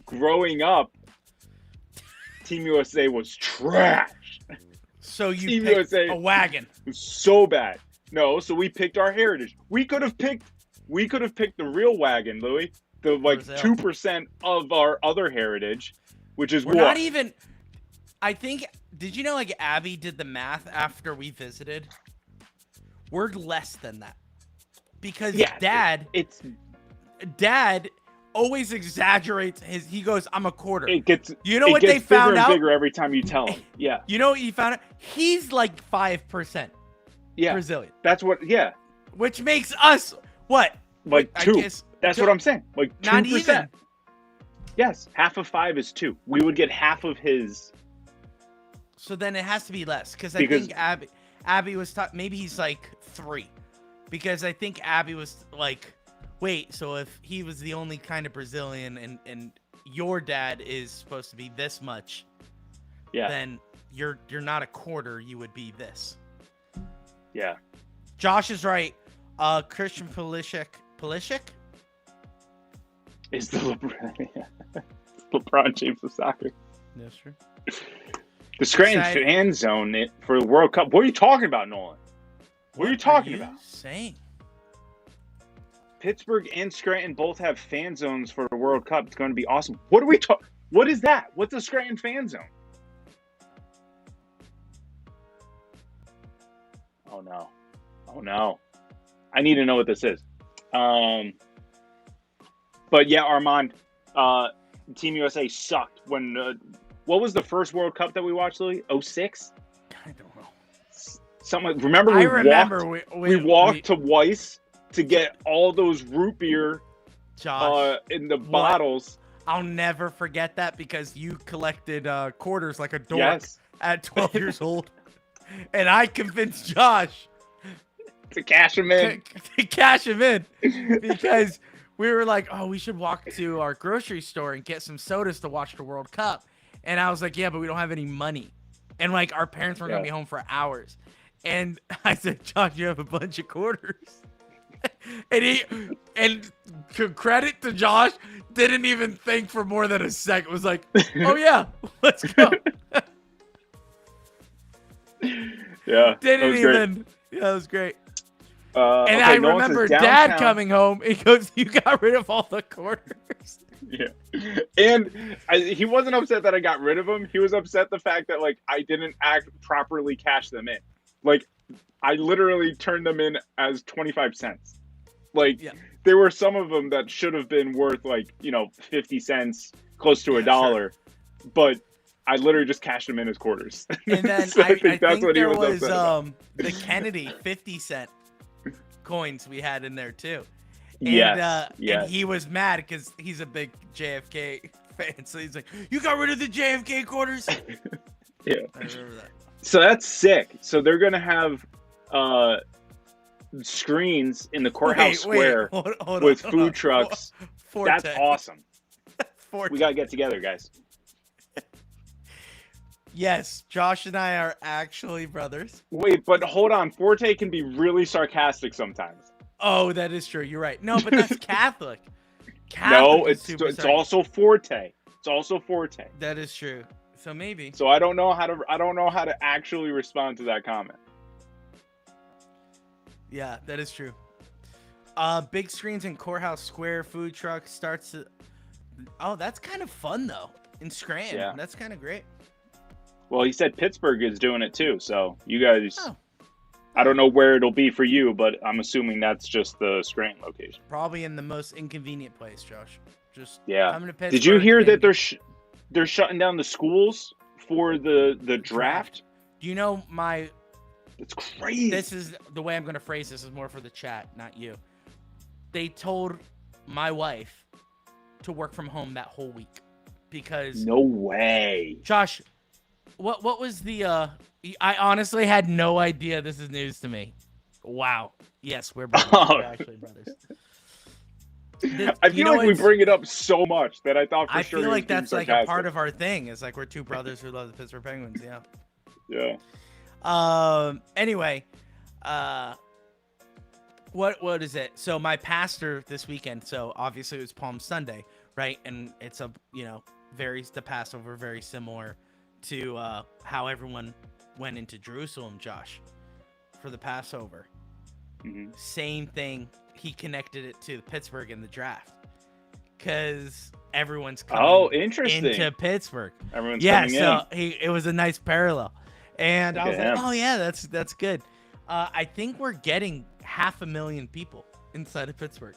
growing up, Team USA was trash. So you Team picked USA a wagon. It was so bad. No, so we picked our heritage. We could have picked the real wagon, Louis. The like 2% of our other heritage, which is We're not even. I think. Did you know like Abby did the math after we visited? We're less than that because Dad always exaggerates his. He goes, "I'm a quarter." It gets. You know what they found bigger out? And bigger every time you tell him. Yeah. You know what you found out? He's like 5%. Yeah. Brazilian. That's what. Yeah. Which makes us what? Like 2. That's what I'm saying. Like 2%. Not even. Yes, half of 5 is 2. We would get half of his. So then it has to be less because I think Abby was maybe he's like 3, because I think Abby was like, wait, so if he was the only kind of Brazilian and your dad is supposed to be this much, then you're not a quarter, you would be this. Yeah. Josh is right. Christian Pulisic is the LeBron James of soccer. That's true. The Scranton fan zone for the World Cup. What are you talking about, Nolan? What are you talking about? Saying Pittsburgh and Scranton both have fan zones for the World Cup. It's going to be awesome. What are we talking? What is that? What's a Scranton fan zone? Oh no! I need to know what this is. But yeah, Armand, Team USA sucked when. What was the first World Cup that we watched, Louis? 2006? I don't know. Something. Remember we walked to Weiss to get all those root beer in the bottles. I'll never forget that because you collected quarters like a dork at 12 years old. And I convinced Josh to cash him in. To cash him in because we were like, oh, we should walk to our grocery store and get some sodas to watch the World Cup. And I was like, yeah, but we don't have any money. And like our parents weren't gonna be home for hours. And I said, Josh, you have a bunch of quarters. and credit to Josh, didn't even think for more than a second. Was like, oh yeah, let's go. Yeah, Didn't even. great. Yeah, it was great. And I remember Dad coming home. He goes, "You got rid of all the quarters." Yeah, and he wasn't upset that I got rid of them. He was upset the fact that like I didn't act properly cash them in. Like I literally turned them in as 25 cents. Like there were some of them that should have been worth like 50 cents, close to $1, sure. But I literally just cashed them in as quarters. And then so I think there was the Kennedy 50-cent coins we had in there too. And, yes. And he was mad because he's a big JFK fan. So he's like, "You got rid of the JFK quarters?" Yeah. I remember that. So that's sick. So they're gonna have screens in the courthouse square with food trucks. That's awesome. We gotta get together, guys. Yes, Josh and I are actually brothers. Wait, but hold on. Forte can be really sarcastic sometimes. Oh, that is true. You're right. No, but that's Catholic. No, it's also Forte. It's also Forte. That is true. So maybe. So I don't know how to actually respond to that comment. Yeah, that is true. Big screens in Courthouse Square, food truck starts to... Oh, that's kind of fun though. In Scranton. Yeah. That's kind of great. Well, he said Pittsburgh is doing it too, so you guys... Oh. I don't know where it'll be for you, but I'm assuming that's just the Scranton location. Probably in the most inconvenient place, Josh. Just coming to Pittsburgh. Did you hear that they're shutting down the schools for the draft? Do you know It's crazy. This is the way I'm going to phrase this is more for the chat, not you. They told my wife to work from home that whole week because... No way. Josh, what was the... I honestly had no idea. This is news to me. Wow. Yes, we're brothers. We're actually brothers. I feel like we bring it up so much that I thought for sure. I feel like that's like a part of our thing. It's like we're two brothers who love the Pittsburgh Penguins. Yeah. Yeah. Anyway, what is it? So my pastor this weekend. So obviously it was Palm Sunday, right? And it's the Passover very similar to how everyone went into Jerusalem, Josh, for the Passover. Mm-hmm. Same thing. He connected it to Pittsburgh in the draft because everyone's coming into Pittsburgh. Everyone's coming in. It was a nice parallel. And I was like, oh yeah, that's good. I think we're getting 500,000 people inside of Pittsburgh.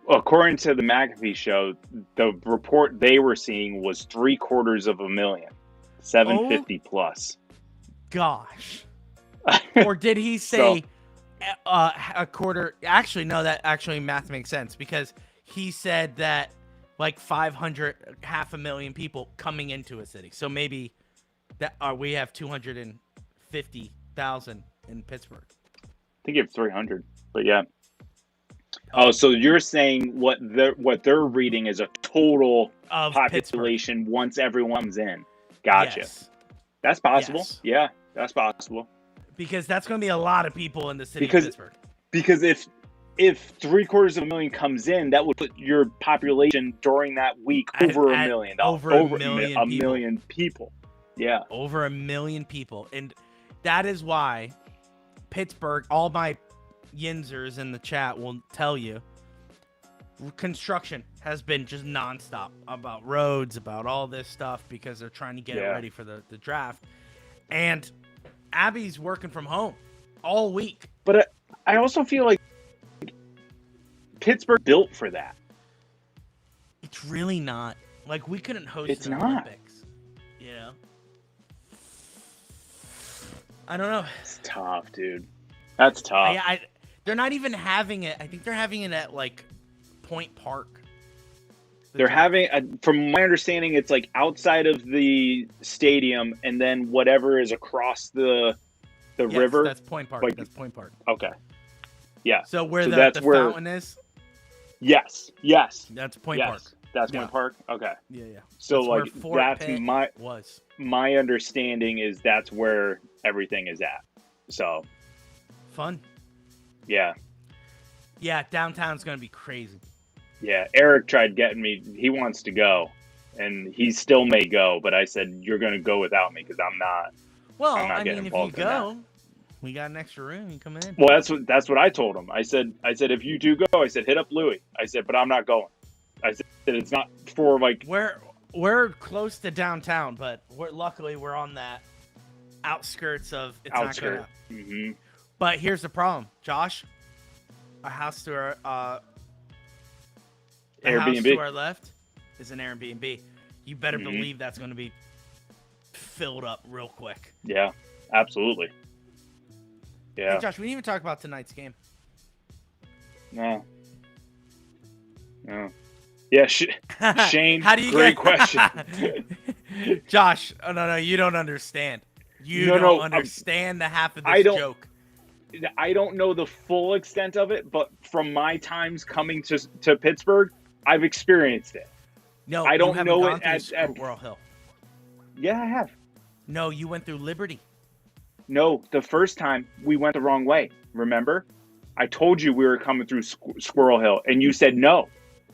According to the McAfee show, the report they were seeing was 750,000, 750 plus. Gosh. Or did he say a quarter? Actually, no, that actually math makes sense because he said that like 500,000 people coming into a city. So maybe that we have 250,000 in Pittsburgh. I think you have 300, but yeah. Oh, so you're saying what they're reading is a total of population Pittsburgh. Once everyone's in. Gotcha. Yes. That's possible. Yes. Yeah, that's possible. Because that's going to be a lot of people in the city of Pittsburgh. Because if 750,000 comes in, that would put your population during that week over a million. Over a million people. Yeah. Over 1 million people. And that is why Pittsburgh, all my Yinzers in the chat will tell you, construction has been just nonstop about roads, about all this stuff because they're trying to get it ready for the draft. And Abby's working from home all week. But I also feel like Pittsburgh built for that. It's really not. Like, we couldn't host the Olympics. You know? I don't know. It's tough, dude. That's tough. They're not even having it. I think they're having it at, like, Point Park. They're having, from my understanding, it's, like, outside of the stadium and then whatever is across the river. That's Point Park. Like, that's Point Park. Okay. Yeah. So where the fountain is? Yes. That's Point Park. That's Yeah. Point Park. Okay. Yeah, yeah. So That's where like Fort that's Pitt my was. understanding is that's where everything is at. So Fun. yeah. Yeah, downtown's gonna be crazy. Yeah. Eric tried getting me. He wants to go, and he still may go. But I said you're going to go without me because I'm not. Well, I'm not I getting mean, if you involved in that. go, we got an extra room. You come in. Well, that's what I told him. I said if you do go, I said hit up Louis. I said, but I'm not going. I said it's not for like. We're close to downtown, but luckily we're on that outskirts of. It's Outskirt. not gonna. Mm-hmm. But here's the problem, Josh. A house to our Airbnb. house to our left is an Airbnb. You better Mhm. believe that's going to be filled up real quick. Yeah, absolutely. Yeah. Hey, Josh, we didn't even talk about tonight's game. No. Yeah, Shane. How do you great get... question. Josh, oh, no, you don't understand. You No, don't no, understand the half of I this don't- joke. I don't know the full extent of it, but from my times coming to Pittsburgh, I've experienced it. No, I don't you haven't know gone it through at Squirrel Hill. Yeah, I have. No, you went through Liberty. No, the first time we went the wrong way. Remember? I told you we were coming through Squirrel Hill, and you said no.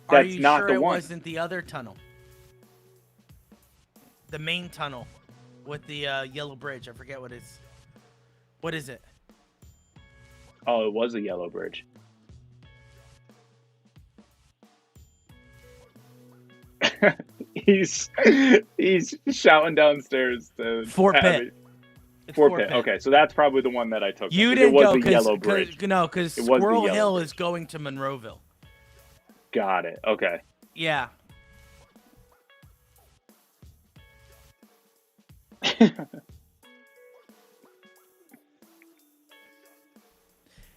Are That's you not sure the it one. wasn't the other tunnel? The main tunnel with the yellow bridge. I forget what it's. What is it? Oh, it was a yellow bridge. he's shouting downstairs to Fort have Pitt. it. It's Fort Pitt. Okay, so that's probably the one that I took. You It didn't was go the yellow bridge. because It was the Squirrel yellow Hill bridge. is going to Monroeville. Got it. Okay. Yeah.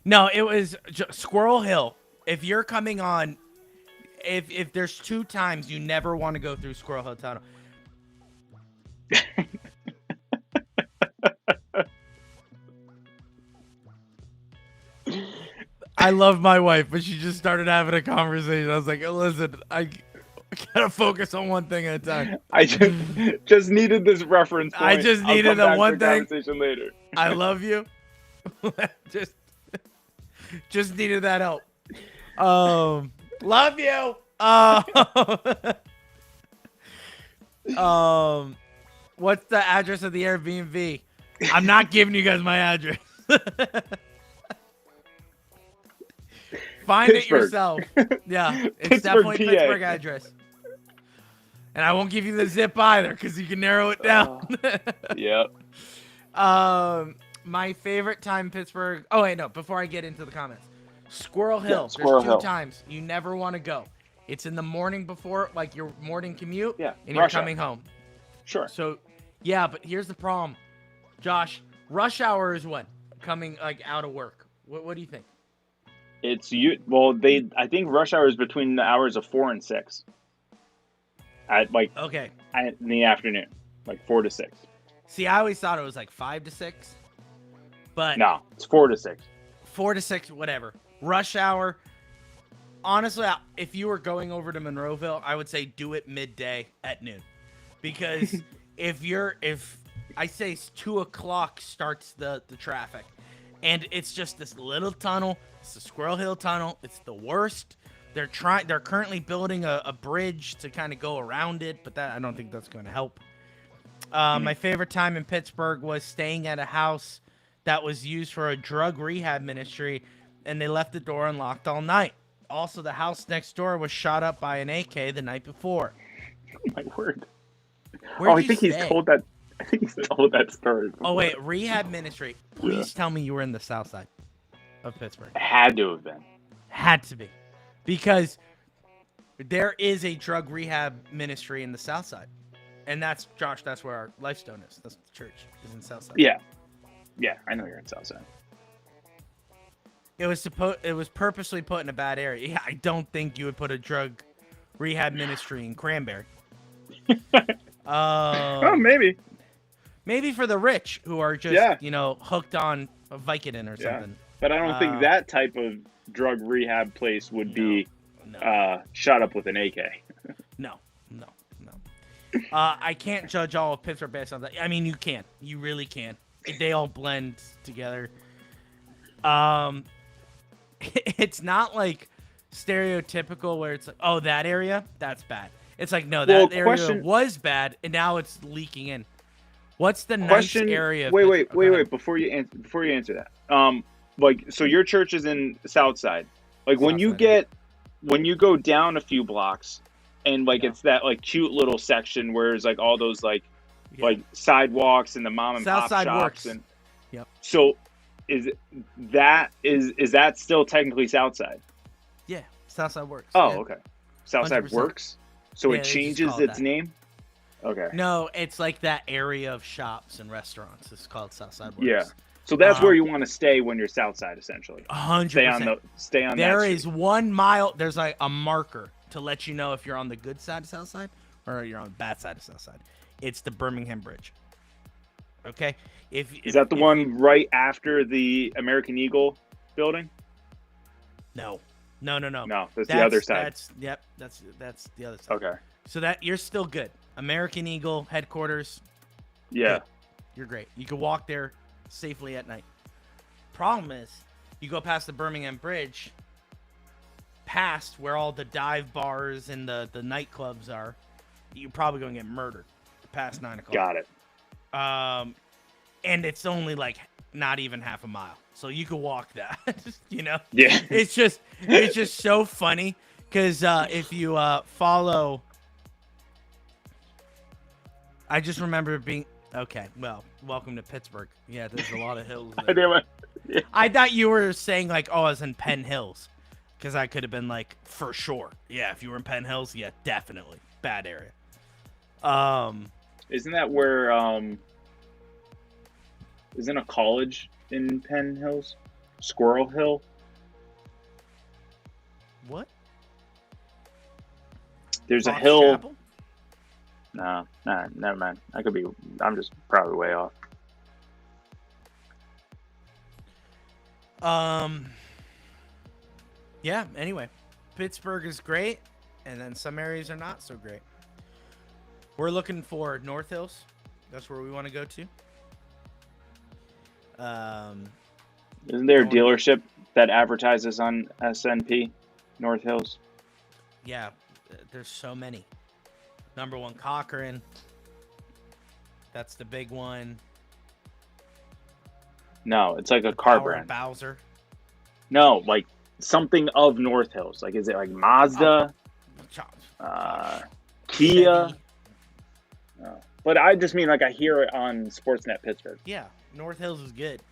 No, it was Squirrel Hill. If you're coming on, if there's 2 times you never want to go through Squirrel Hill Tunnel. I love my wife, but she just started having a conversation. I was like, listen, I gotta focus on one thing at a time. I just needed this reference point. I just needed I'll come the back one to the thing. conversation later. I love you. just needed that help. Love you. What's the address of the Airbnb? I'm not giving you guys my address. Find Pittsburgh. it yourself. Yeah, it's Pittsburgh, definitely PA. Pittsburgh address. And I won't give you the zip either because you can narrow it down. Yep. My favorite time in Pittsburgh. Oh wait, no. Before I get into the comments, Squirrel Hill. Yeah, Squirrel There's 2 Hill. times you never want to go. It's in the morning before, like your morning commute. Yeah, And you're rush hour. coming home. Sure. So, yeah, but here's the problem, Josh. Rush hour is when coming like out of work. What do you think? It's you. Well, I think rush hour is between the hours of 4 and 6. At like Okay. in the afternoon, like 4 to 6. See, I always thought it was like 5 to 6, but No, it's 4 to 6. 4 to 6, whatever. Rush hour. Honestly, if you were going over to Monroeville, I would say do it midday at noon, because if I say it's 2 o'clock starts the traffic, and it's just this little tunnel. It's the Squirrel Hill Tunnel. It's the worst. They're currently building a bridge to kind of go around it, but I don't think that's going to help. My favorite time in Pittsburgh was staying at a house that was used for a drug rehab ministry, and they left the door unlocked all night. Also, the house next door was shot up by an AK the night before. My word. Where'd I you think he's stay? told that. I think he's told that story. Oh, wait, rehab ministry. Please tell me you were in the south side of Pittsburgh. Had to have been. Had to be. Because there is a drug rehab ministry in the south side. And that's, Josh, that's where our Lifestone is. That's the church, is in the south side. Yeah. Yeah, I know you're in Southside. It was purposely put in a bad area. Yeah, I don't think you would put a drug rehab ministry in Cranberry. Oh, maybe. Maybe for the rich who are just, hooked on a Vicodin or something. But I don't think that type of drug rehab place would be shot up with an AK. No. I can't judge all of Pittsburgh based on that. I mean, you can. You really can. They all blend together. It's not like stereotypical where it's like, oh, that area, that's bad. It's like, no, that area was bad, and now it's leaking in. What's the nice area? Wait. Before you answer that, like, so your church is in South Side. Like, when you go down a few blocks, and like it's that like cute little section where it's like all those like sidewalks and the mom and pop shops works. And so is that still technically South Side? Yeah, South Side works. Oh, yeah. okay. South Side works. So it changes its name. Okay. No, it's like that area of shops and restaurants. It's called South Side works. Yeah. So that's where you want to stay when you're South Side, essentially. 100%. Stay on. There is 1 mile. There's like a marker to let you know if you're on the good side of South Side or you're on the bad side of South Side. It's the Birmingham Bridge. Okay. Is that the one right after the American Eagle building? No, that's the other side. That's the other side. Okay. So that you're still good. American Eagle headquarters. Yeah. Good. You're great. You can walk there safely at night. Problem is, you go past the Birmingham Bridge, past where all the dive bars and the nightclubs are, you're probably going to get murdered past 9 o'clock. Got it. And it's only like not even half a mile, so you can walk that. Yeah. It's just so funny because if you follow, I just remember being okay. Well, welcome to Pittsburgh. Yeah, there's a lot of hills there. Yeah. I thought you were saying like, oh, I was in Penn Hills, because I could have been like, for sure. Yeah, if you were in Penn Hills, yeah, definitely bad area. Isn't that where isn't a college in Penn Hills? Squirrel Hill? What? There's Fox a hill. Chapel? No, never mind. I'm just probably way off. Yeah, anyway. Pittsburgh is great, and then some areas are not so great. We're looking for North Hills. That's where we want to go to. Isn't there a dealership that advertises on SNP, North Hills? Yeah, there's so many. Number 1, Cochran. That's the big one. No, it's like a car brand. Bowser. No, like something of North Hills. Like, is it like Mazda? Kia? No. But I just mean like I hear it on Sportsnet Pittsburgh. Yeah, North Hills is good.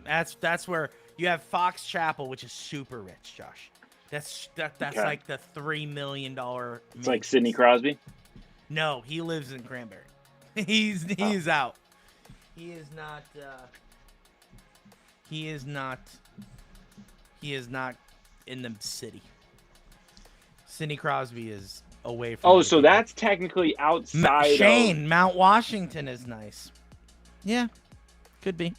That's where you have Fox Chapel, which is super rich, Josh. That's okay. Like the $3 million. It's like Sidney Crosby. No, he lives in Cranberry. He's out. He is not. He is not in the city. Sidney Crosby is away from. Oh, so that's technically outside. Mount Washington is nice. Yeah, could be.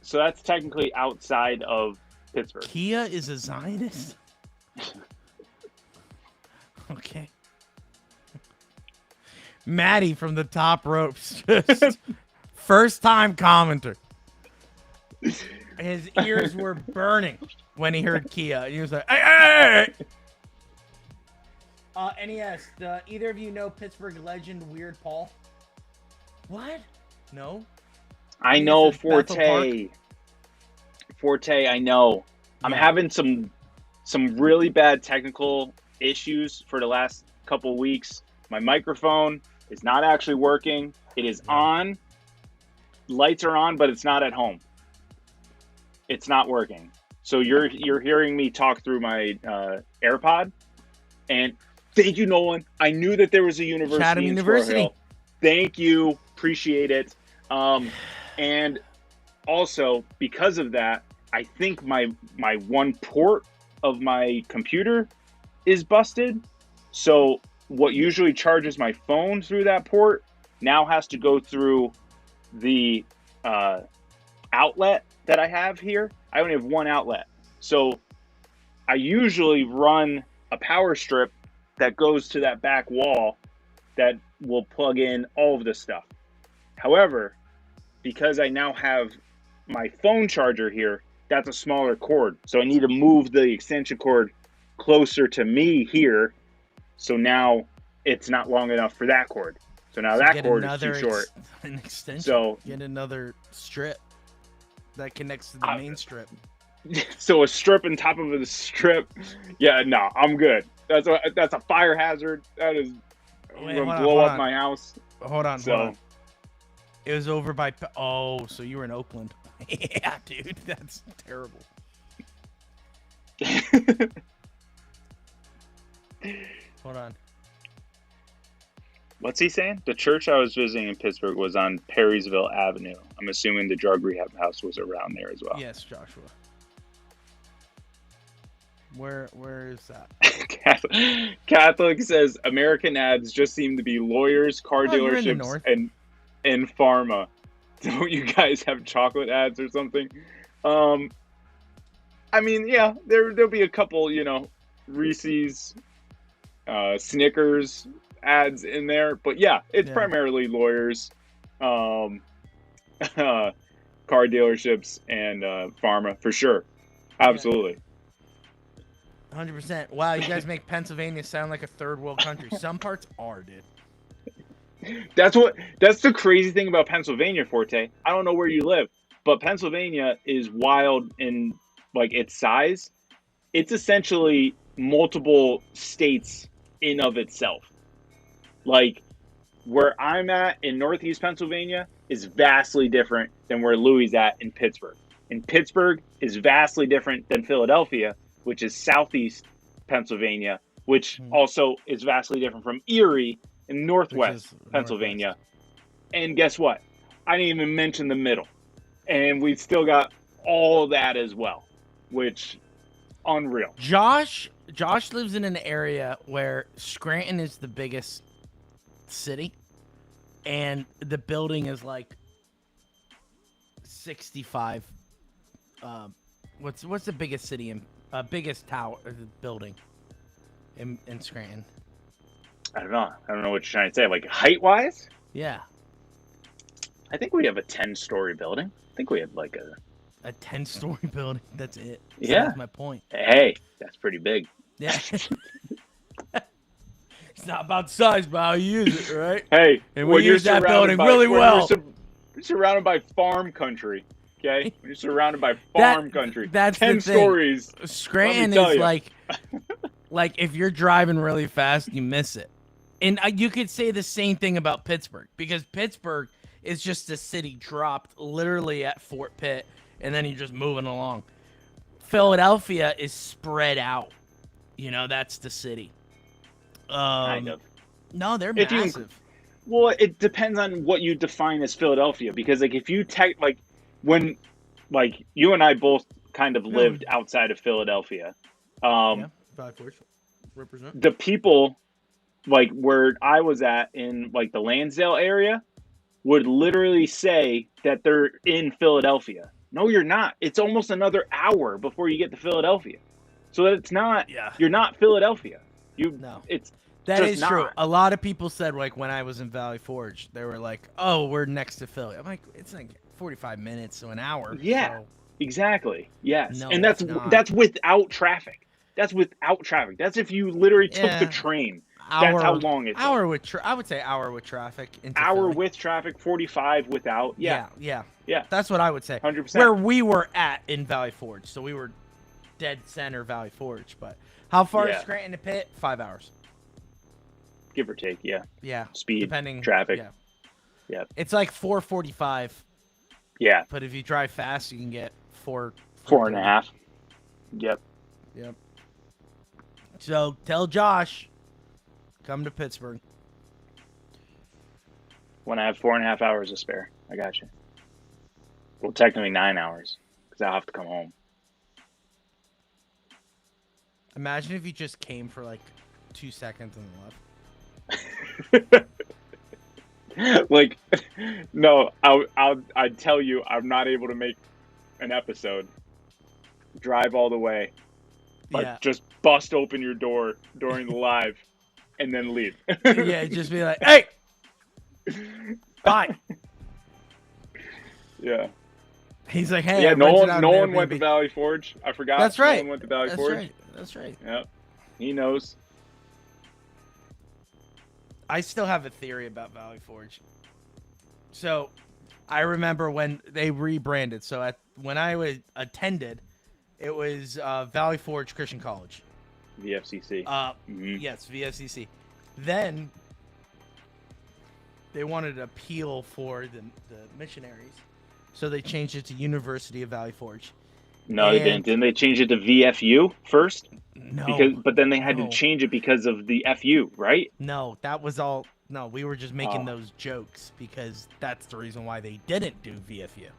So that's technically outside of Pittsburgh. Kia is a Zionist. Okay. Maddie from the top ropes, just first time commenter. His ears were burning when he heard Kia. He was like, hey. NES, either of you know Pittsburgh legend Weird Paul? What? No? I know Forte. Forte, I know. I'm having some really bad technical issues for the last couple weeks. My microphone is not actually working. It is on. Lights are on, but it's not at home. It's not working. So you're hearing me talk through my AirPod. And thank you, Nolan. I knew that there was a university Chatham in University. Squirrel Hill. Thank you. Appreciate it. And also, because of that, I think my one port of my computer is busted. So what usually charges my phone through that port now has to go through the outlet that I have here. I only have one outlet. So I usually run a power strip that goes to that back wall that will plug in all of this stuff. However, because I now have my phone charger here, that's a smaller cord. So I need to move the extension cord closer to me here. So now it's not long enough for that cord. So now that cord is too short. An extension. So get another strip that connects to the main strip. So a strip on top of a strip. Yeah, no, I'm good. That's a fire hazard. That is gonna blow up my house. Hold on. It was over by. Oh, so you were in Oakland. Yeah, dude, that's terrible. Hold on. What's he saying? The church I was visiting in Pittsburgh was on Perrysville Avenue. I'm assuming the drug rehab house was around there as well. Yes, Joshua. Where is that? Catholic says American ads just seem to be lawyers, car dealerships, and pharma. Don't you guys have chocolate ads or something? I mean, yeah, there'll be a couple, Reese's, Snickers ads in there, but yeah, it's primarily lawyers, car dealerships, and pharma for sure. Absolutely. 100%. Wow, you guys make Pennsylvania sound like a third world country. Some parts are, dude. That's the crazy thing about Pennsylvania, Forte. I don't know where you live, but Pennsylvania is wild in like its size. It's essentially multiple states in of itself. Like where I'm at in Northeast Pennsylvania is vastly different than where Louis at in Pittsburgh. And Pittsburgh is vastly different than Philadelphia, which is Southeast Pennsylvania, which also is vastly different from Erie in Northwest Pennsylvania. And guess what? I didn't even mention the middle. And we still got all of that as well, which unreal. Josh lives in an area where Scranton is the biggest city, and the building is like 65. What's the biggest city in biggest tower building in Scranton? I don't know what you're trying to say. Like height wise? Yeah. I think we have a 10-story building. I think we have like a 10-story building. That's it. Yeah. That's my point. Hey, that's pretty big. Yeah. It's not about size, but how you use it, right? Hey, and we use that building really well. You're surrounded by farm country. Okay, when you're surrounded by farm country. That's 10 stories. Scranton is like if you're driving really fast, you miss it. And you could say the same thing about Pittsburgh, because Pittsburgh is just a city dropped literally at Fort Pitt, and then you're just moving along. Philadelphia is spread out. That's the city. Kind of. No, they're massive. Well, it depends on what you define as Philadelphia, because if you when you and I both kind of lived outside of Philadelphia, represent. The people where I was at in the Lansdale area would literally say that they're in Philadelphia. No, you're not. It's almost another hour before you get to Philadelphia. So it's not, you're not Philadelphia. That is true. A lot of people said, when I was in Valley Forge, they were like, oh, we're next to Philly. I'm like, it's like 45 minutes to an hour. Yeah, so. Exactly. Yes. No, and that's without traffic. That's without traffic. That's if you literally took the train. That's how long it's. I would say hour with traffic. Hour Philly. With traffic, 45 without. Yeah. That's what I would say. 100%. Where we were at in Valley Forge, so we were dead center Valley Forge. But how far is Scranton to Pitt? 5 hours. Give or take, yeah. Yeah. Speed, depending. Traffic. Yeah. It's like 4:45. Yeah. But if you drive fast, you can get 4.5. Yep. So tell Josh, come to Pittsburgh. When I have 4.5 hours to spare, I got you. Well, technically 9 hours, because I'll have to come home. Imagine if you just came for 2 seconds and left. No, I'd tell you I'm not able to make an episode. Drive all the way, Like, Yeah. just bust open your door during the live and then leave. Yeah, just be like, hey, bye. Yeah. He's like, hey, Yeah, I rented out no an one went to Airbnb. Valley Forge. I forgot. That's right. No one went to Valley That's Forge. right. That's right. Yep. He knows. I still have a theory about Valley Forge. So, I remember when they rebranded. So, when I attended, it was Valley Forge Christian College. VFCC. Yes, VFCC. Then they wanted to appeal for the missionaries, so they changed it to University of Valley Forge. No, they didn't. Didn't they change it to VFU first? No. But then they had to change it because of the FU, right? No, that was all. No, we were just making those jokes because that's the reason why they didn't do VFU.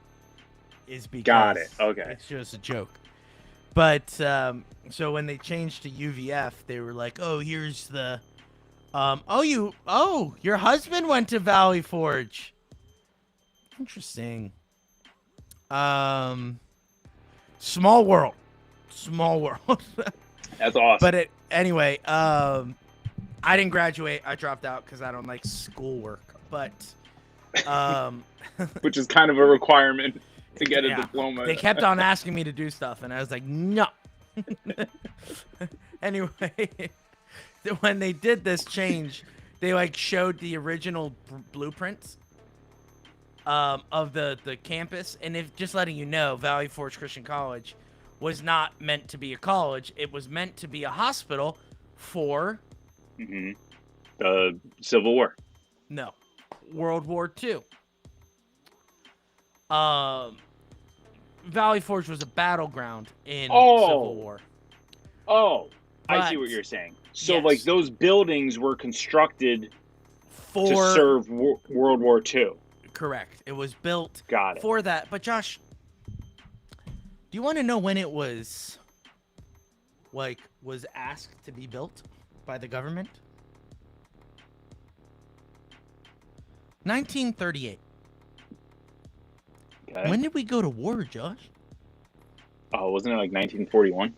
Is because Got it. Okay. It's just a joke. But so when they changed to UVF, they were like, "Oh, here's the your husband went to Valley Forge. Interesting. Small world. That's awesome. But anyway, I didn't graduate. I dropped out because I don't like schoolwork. But which is kind of a requirement to get a diploma. They kept on asking me to do stuff, and I was like, no. Anyway, when they did this change, they like showed the original blueprints of the campus, and if just letting you know, Valley Forge Christian College was not meant to be a college. It was meant to be a hospital for the Civil War. No, World War II. Valley Forge was a battleground in Civil War. Oh, I see what you're saying. So, yes. like, those buildings were constructed to serve World War II. Correct. It was built Got it. for that. But, Josh, do you want to know when it was asked to be built by the government? 1938. Okay. When did we go to war, Josh? Oh, wasn't it like 1941?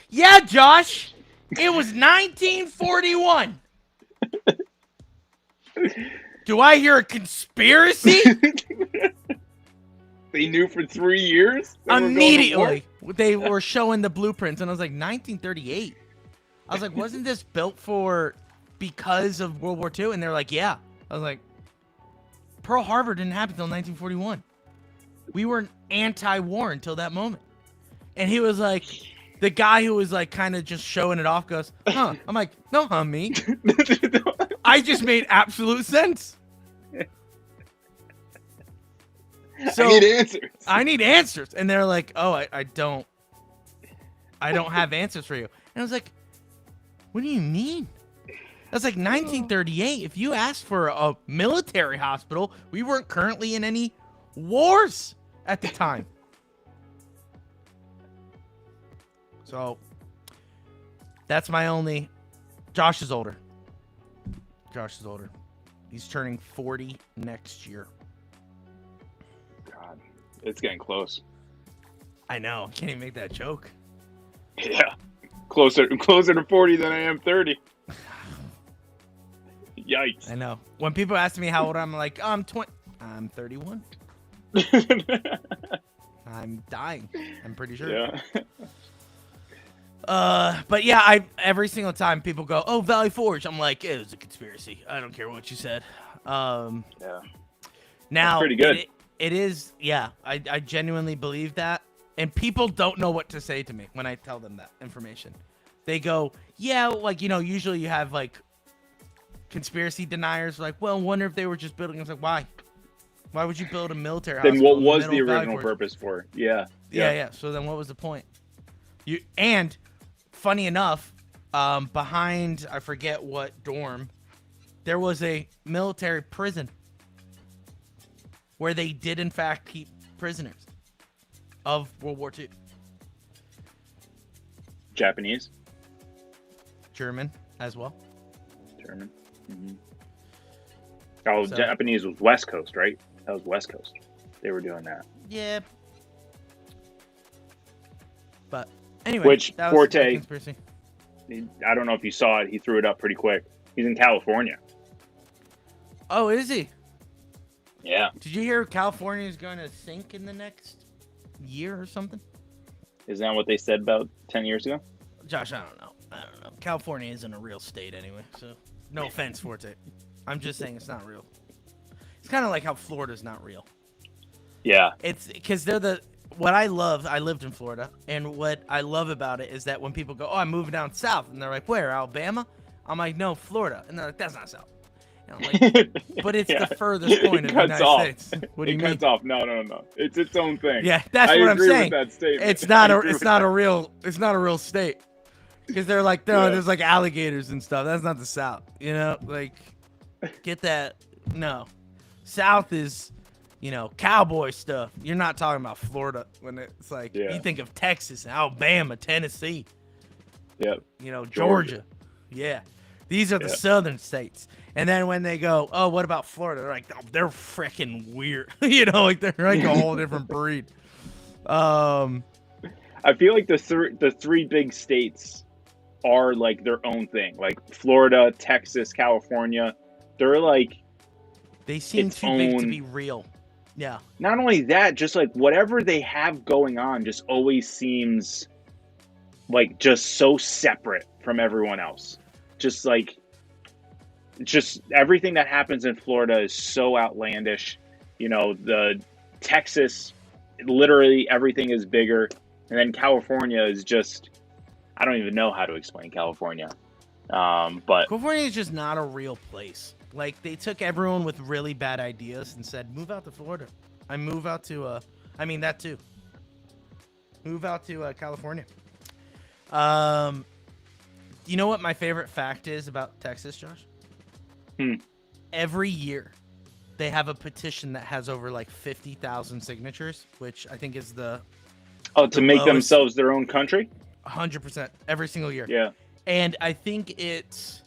Yeah, Josh! It was 1941! Do I hear a conspiracy? They knew for 3 years? Immediately, they were showing the blueprints, and I was like, 1938? I was like, wasn't this built because of World War II? And they're like, yeah. I was like, Pearl Harbor didn't happen until 1941. We were anti-war until that moment. And he was like, the guy who was like kind of just showing it off goes, huh. I'm like, no, me. I just made absolute sense. So, I need answers. I need answers. And they're like, oh, I don't have answers for you. And I was like, what do you mean? That's like 1938. If you asked for a military hospital, we weren't currently in any wars at the time. So that's my only. Josh is older. He's turning 40 next year. God, it's getting close. I know. Can't even make that joke. Yeah, closer to 40 than I am 30. Yikes. I know. When people ask me how old I'm like, I'm 20. I'm 31. I'm dying. I'm pretty sure. Yeah. But yeah, every single time people go, "Oh, Valley Forge," I'm like, it was a conspiracy. I don't care what you said. Yeah. Now, that's pretty good. It is. Yeah, I genuinely believe that, and people don't know what to say to me when I tell them that information. They go, "Yeah, like usually you have like conspiracy deniers, like, well, wonder if they were just building." I was like, why? Why would you build a military hospital? Then what was in the middle of original purpose for? Yeah. Yeah. So then what was the point? And funny enough, behind, I forget what dorm, there was a military prison where they did in fact keep prisoners of World War II. Japanese? German as well. German. Mm-hmm. Oh, so, Japanese was West Coast, right? That was West Coast. They were doing that. Yeah. But Anyway, Which that was my Forte, conspiracy. I don't know if you saw it. He threw it up pretty quick. He's in California. Oh, is he? Yeah. Did you hear California is going to sink in the next year or something? Isn't that what they said about 10 years ago? Josh, I don't know. California isn't a real state anyway, so no offense, Forte. I'm just saying it's not real. It's kind of like how Florida's not real. Yeah. It's because they're what I love. I lived in Florida, and what I love about it is that when people go, "Oh, I'm moving down south," and they're like, "Where? Alabama?" I'm like, "No, Florida," and they're like, "That's not south." And I'm like, "But it's the furthest point of the United States." What do you mean? It cuts off. No. It's its own thing. Yeah, that's I what I'm agree saying. with that statement. It's not a real state. Because they're like, no, there's like alligators and stuff. That's not the South, you know. Like, get that? No, South is, cowboy stuff. You're not talking about Florida when it's like you think of Texas, Alabama, Tennessee. Yep. Georgia. Yeah, these are the southern states. And then when they go, oh, what about Florida? They're like, oh, they're freaking weird. Like they're like a whole different breed. I feel like the three big states are like their own thing. Like Florida, Texas, California, they're like they seem too big to be real. Yeah. Not only that, just like whatever they have going on just always seems like just so separate from everyone else. Just everything that happens in Florida is so outlandish. The Texas, literally everything is bigger. And then California is just, I don't even know how to explain California. But California is just not a real place. Like, they took everyone with really bad ideas and said, move out to Florida. Move out to, that too. Move out to California. You know what my favorite fact is about Texas, Josh? Every year, they have a petition that has over like 50,000 signatures, which I think is the make themselves their own country? 100% every single year. Yeah. And I think it's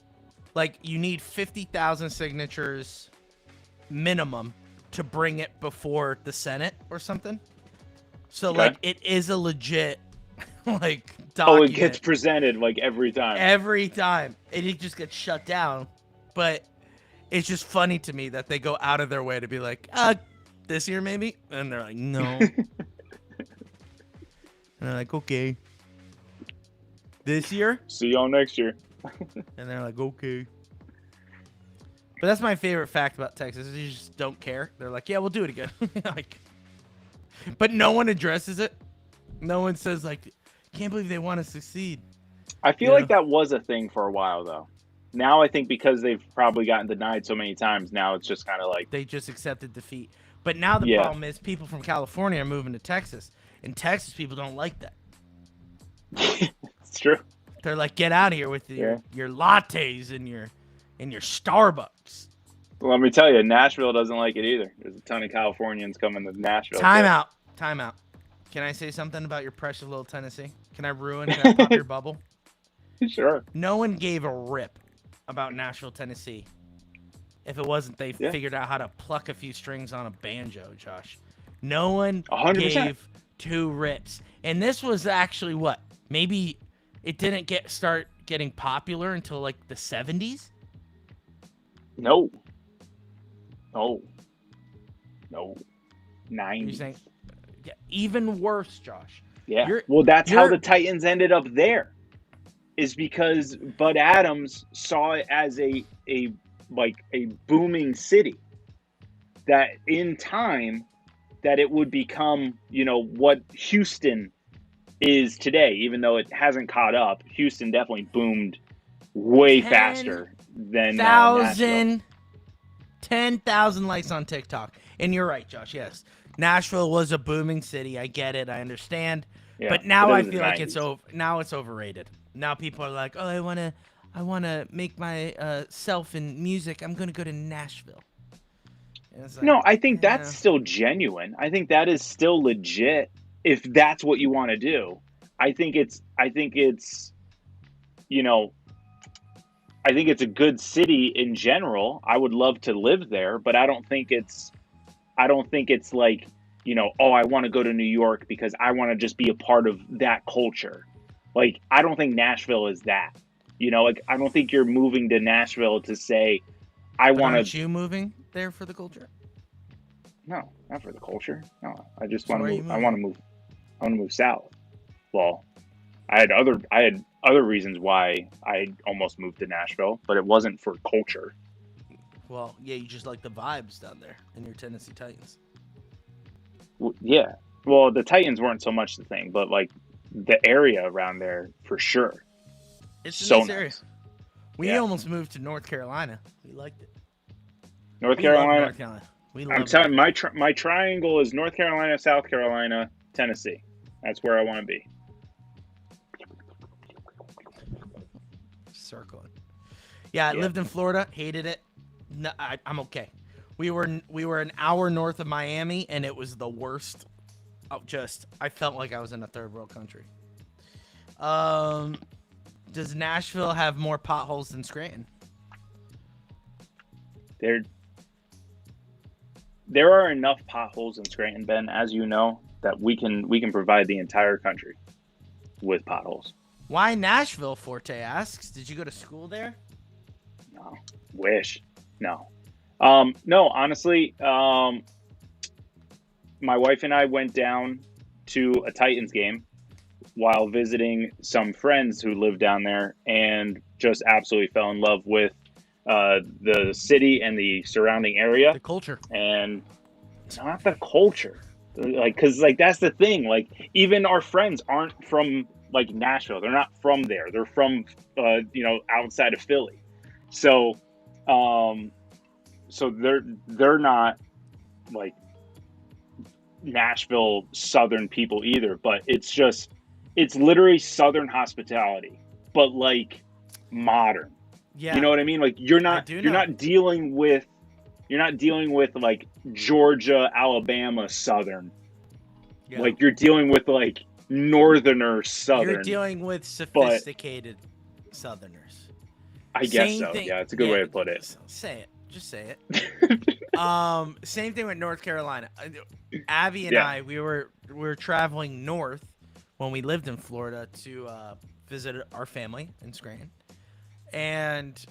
like you need 50,000 signatures minimum to bring it before the Senate or something. So like it is a legit like document. It gets presented like every time. Every time. And it just gets shut down. But it's just funny to me that they go out of their way to be like, this year maybe? And they're like, no. And they're like, okay. This year? See y'all next year. And they're like, okay. But that's my favorite fact about Texas. Is you just don't care. They're like, yeah, we'll do it again. But no one addresses it. No one says like, can't believe they want to succeed. I feel like that was a thing for a while though. Now I think because they've probably gotten denied so many times, now it's just kind of like they just accepted defeat. But now the problem is people from California are moving to Texas, and Texas people don't like that. It's true. They're like, get out of here with your lattes and your Starbucks. Well, let me tell you, Nashville doesn't like it either. There's a ton of Californians coming to Nashville. Time out. Can I say something about your precious little Tennessee? Can I pop your bubble? Sure. No one gave a rip about Nashville, Tennessee. If it wasn't they figured out how to pluck a few strings on a banjo, Josh. No one 100%. gave two rips. And this was actually what? Maybe it didn't start getting popular until like the 70s? No. 90s. You're saying, even worse, Josh. Yeah. Well, that's how the Titans ended up there. Is because Bud Adams saw it as a booming city. That in time, that it would become, what Houston is today. Even though it hasn't caught up, Houston definitely boomed way faster than 10,000 likes on TikTok. And you're right, Josh. Yes, Nashville was a booming city. I get it. I understand. Yeah, but now I feel like it's overrated. Now people are like, oh, I wanna make my self in music. I'm gonna go to Nashville. Like, no, I think that's still genuine. I think that is still legit. If that's what you want to do, I think it's a good city in general. I would love to live there, but I don't think it's like, I want to go to New York because I want to just be a part of that culture. Like, I don't think Nashville is that. You know, like, I don't think you're moving to Nashville to say, I But want aren't to. you moving there for the culture? No, not for the culture. No, I just So want to where are you move. I moving? want to move. I want to move south. Well, I had other reasons why I almost moved to Nashville, but it wasn't for culture. Well, yeah, you just like the vibes down there in your Tennessee Titans. Yeah. Well, the Titans weren't so much the thing, but like the area around there for sure. It's a So nice area. nice. We Yeah. almost moved to North Carolina. We liked it. North We love Carolina. North Carolina. We I'm love telling North my triangle is North Carolina, South Carolina, Tennessee. That's where I want to be. Circling. Yeah, I Yeah. lived in Florida. Hated it. No, I'm okay. We were an hour north of Miami, and it was the worst. Oh, I felt like I was in a third world country. Does Nashville have more potholes than Scranton? There are enough potholes in Scranton, Ben, as you know, that we can provide the entire country with potholes. Why Nashville? Forte asks. Did you go to school there? No, wish, no, no. Honestly, my wife and I went down to a Titans game while visiting some friends who live down there, and just absolutely fell in love with the city and the surrounding area, The culture. and not the culture. Like, because like that's the thing. Like, even our friends aren't from like Nashville. They're not from there. They're from outside of Philly. So, um, so they're not like Nashville Southern people either. But it's literally Southern hospitality, but like modern. Yeah. You know what I mean? Like, you're not dealing with like Georgia, Alabama Southern. Yeah. Like, you're dealing with like Northerner Southern. You're dealing with sophisticated Southerners. I guess so. Yeah, it's a good way to put it. Say it. Just say it. Same thing with North Carolina. Abby and I, we were traveling north when we lived in Florida to visit our family in Scranton, and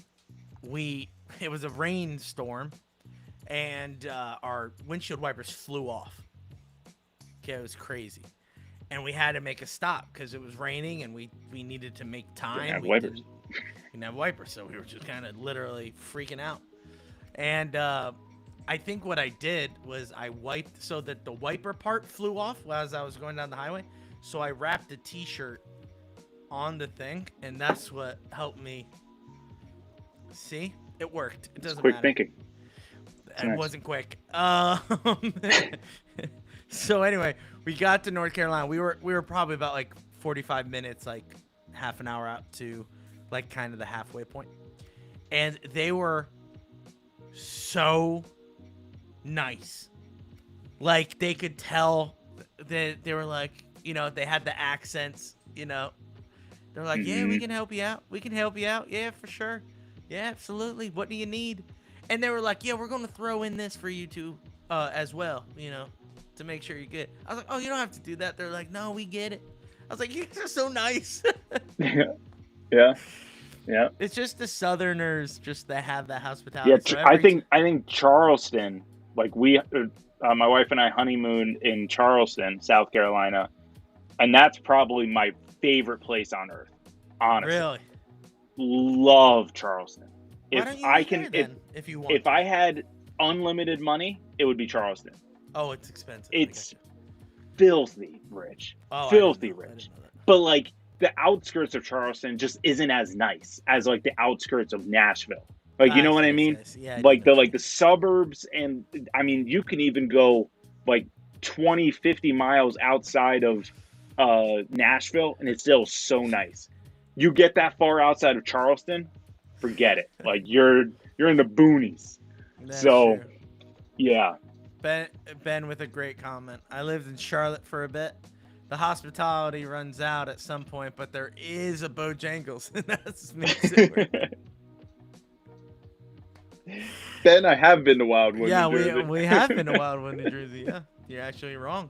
it was a rainstorm, and our windshield wipers flew off. Okay, it was crazy, and we had to make a stop because it was raining, and we needed to make time. We didn't have wipers, so we were just kind of literally freaking out. And I think what I did was I wiped so that the wiper part flew off as I was going down the highway. So I wrapped a t-shirt on the thing, and that's what helped me. See? It worked. It doesn't quick matter. Thinking. It wasn't quick. So anyway, we got to North Carolina. We were probably about like 45 minutes, like half an hour out to like kind of the halfway point. And they were so nice. Like, they could tell that they were like, they had the accents, they're like, yeah, we can help you out. We can help you out. Yeah, for sure. Yeah, absolutely. What do you need? And they were like, yeah, we're going to throw in this for you too, as well, to make sure you're good. I was like, oh, you don't have to do that. They're like, no, we get it. I was like, you guys are so nice. Yeah. It's just the Southerners, just that have that hospitality. Yeah, So I think Charleston, like my wife and I honeymooned in Charleston, South Carolina, and that's probably my favorite place on earth. Honestly, Really, love Charleston. Why don't you live there, then, if you want? If I had unlimited money, it would be Charleston. Oh, it's expensive. It's filthy rich, filthy rich. But like, the outskirts of Charleston just isn't as nice as like the outskirts of Nashville. Like, you know what I mean? Yeah, like the suburbs, and I mean, you can even go like 20, 50 miles outside of Nashville, and it's still so nice. You get that far outside of Charleston, forget it. Like, you're in the boonies. That's so true. Yeah. Ben with a great comment. I lived in Charlotte for a bit. The hospitality runs out at some point, but there is a Bojangles, and that's makes it work. Ben, I have been to Wildwood, yeah, New Jersey. we have been to Wildwood, New Jersey. Yeah, you're actually wrong.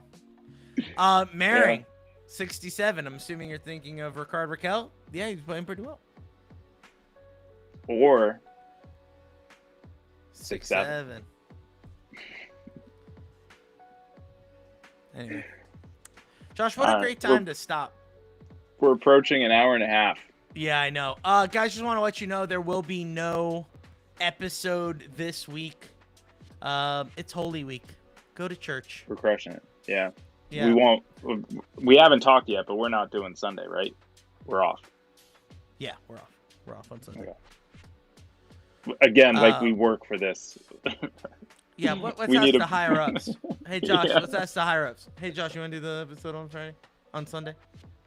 Mary, 67. I'm assuming you're thinking of Ricard Raquel. Yeah, he's playing pretty well. Or 6'7". Anyway, Josh, what a great time to stop. We're approaching an hour and a half. Yeah, I know. Guys, just want to let you know there will be no episode this week. It's Holy Week. Go to church. We're crushing it. Yeah. Yeah. We haven't talked yet, but we're not doing Sunday, right? We're off. Yeah, we're off. We're off on Sunday. Okay. Again, like we work for this. Yeah, let's ask the higher ups. Hey, Josh, let's ask the higher ups. Hey, Josh, you want to do the episode on Friday? On Sunday?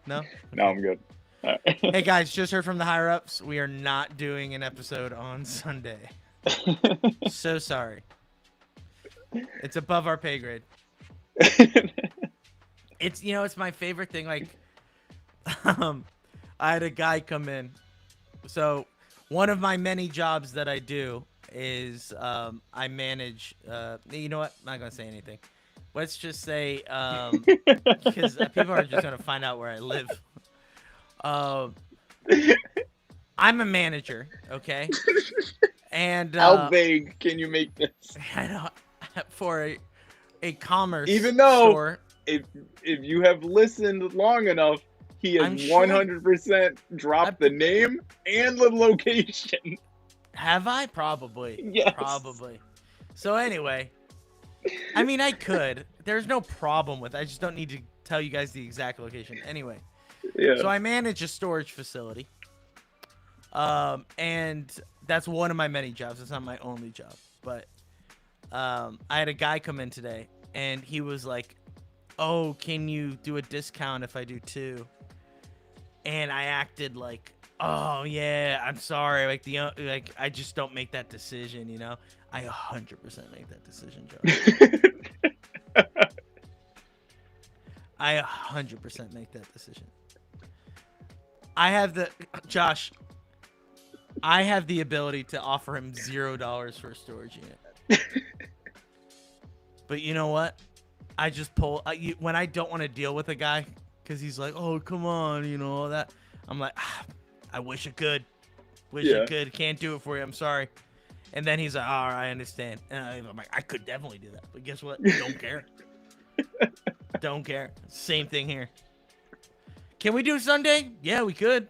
No? Okay. No, I'm good. All right. Hey, guys, just heard from the higher ups. We are not doing an episode on Sunday. So sorry. It's above our pay grade. It's my favorite thing. Like, I had a guy come in. So one of my many jobs that I do is I manage. You know what? I'm not gonna say anything. Let's just say because people are just gonna find out where I live. I'm a manager, okay? And how vague can you make this? I know, for a commerce Even though store. if you have listened long enough, he has 100% dropped the name and the location. Have I? Probably. Yes. Probably. So anyway, I mean, I could. There's no problem with it. I just don't need to tell you guys the exact location. Anyway. Yeah. So I manage a storage facility. And that's one of my many jobs. It's not my only job. But I had a guy come in today, and he was like, "Oh, can you do a discount if I do 2?" And I acted like, "Oh yeah, I'm sorry. Like I just don't make that decision, you know." I 100% make that decision, Joe. I 100% make that decision. I have the ability to offer him $0 for a storage unit. But you know what? I just pull when I don't want to deal with a guy because he's like, "Oh, come on," you know all that. I'm like, I wish I could. I could. Can't do it for you. I'm sorry. And then he's like, "All right, I understand." And I'm like, I could definitely do that. But guess what? Don't care. Don't care. Same thing here. Can we do Sunday? Yeah, we could.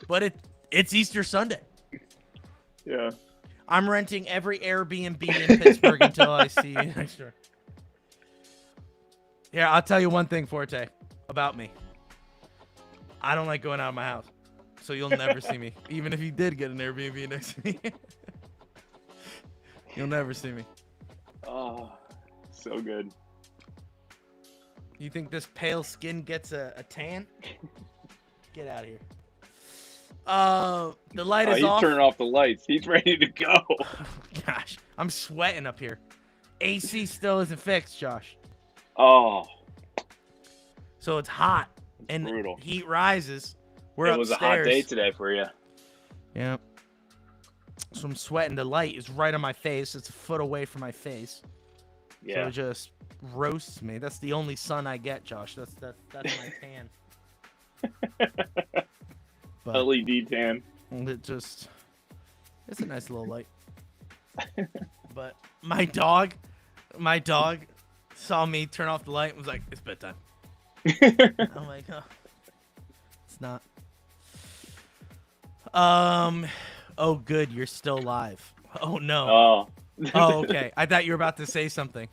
But it's Easter Sunday. Yeah. I'm renting every Airbnb in Pittsburgh until I see you next year. Yeah, I'll tell you one thing, Forte, about me. I don't like going out of my house. So you'll never see me. Even if you did get an Airbnb next to me. You'll never see me. Oh, so good. You think this pale skin gets a tan? Get out of here. The light is off. He's turning off the lights. He's ready to go. Gosh, I'm sweating up here. AC still isn't fixed, Josh. Oh. So it's hot. And brutal. Heat rises. We're upstairs. It was a hot day today for you. Yeah. So I'm sweating. The light is right on my face. It's a foot away from my face. Yeah. So it just roasts me. That's the only sun I get, Josh. That's my tan. But LED tan. It's a nice little light. But my dog saw me turn off the light and was like, "It's bedtime." I'm like, "Oh, it's not." Oh, good, you're still live. Oh no. Oh. Oh, okay. I thought you were about to say something.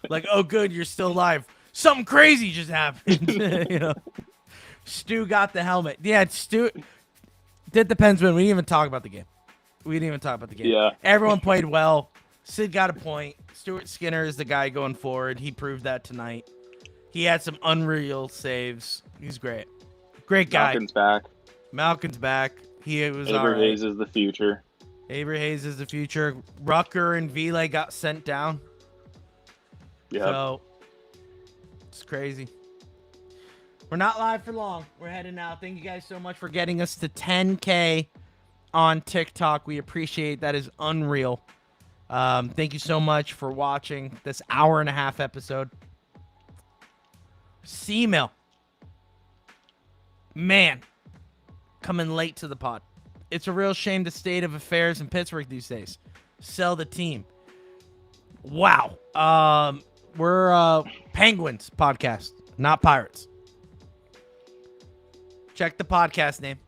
Like, "Oh, good, you're still live. Something crazy just happened." You know. Stu got the helmet. Yeah, Stu. Did the Pens win? We didn't even talk about the game. Yeah. Everyone played well. Sid got a point. Stuart Skinner is the guy going forward. He proved that tonight. He had some unreal saves. He's great. Great guy. Malkin's back. He was all right. Hayes is the future. Avery Hayes is the future. Rucker and Ville got sent down. Yeah. So it's crazy. We're not live for long. We're heading out. Thank you guys so much for getting us to 10K on TikTok. We appreciate that. Is unreal. Thank you so much for watching this hour and a half episode. C-Mill. Man, coming late to the pod. It's a real shame the state of affairs in Pittsburgh these days. Sell the team. Wow. We're Penguins podcast, not Pirates. Check the podcast name.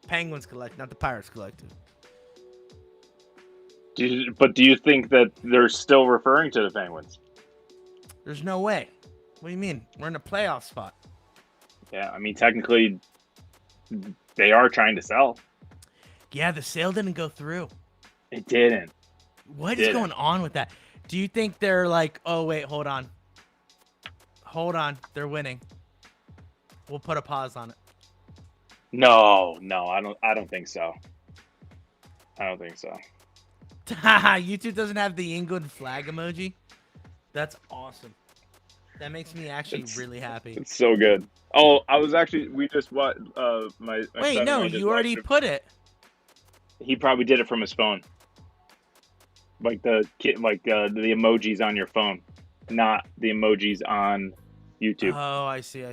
Penguins Collective, not the Pirates Collective. But do you think that they're still referring to the Penguins? There's no way. What do you mean? We're in a playoff spot. Yeah, I mean, technically, they are trying to sell. Yeah, the sale didn't go through. It didn't. What is going on with that? Do you think they're like, oh, wait, hold on. Hold on. They're winning. We'll put a pause on it. No, I don't think so. I don't think so. YouTube doesn't have the England flag emoji. That's awesome. That makes me actually really happy. It's so good. Oh, we just what my wait, son no, and I just you already put it. He probably did it from his phone. Like the emojis on your phone, not the emojis on YouTube. Oh, I see.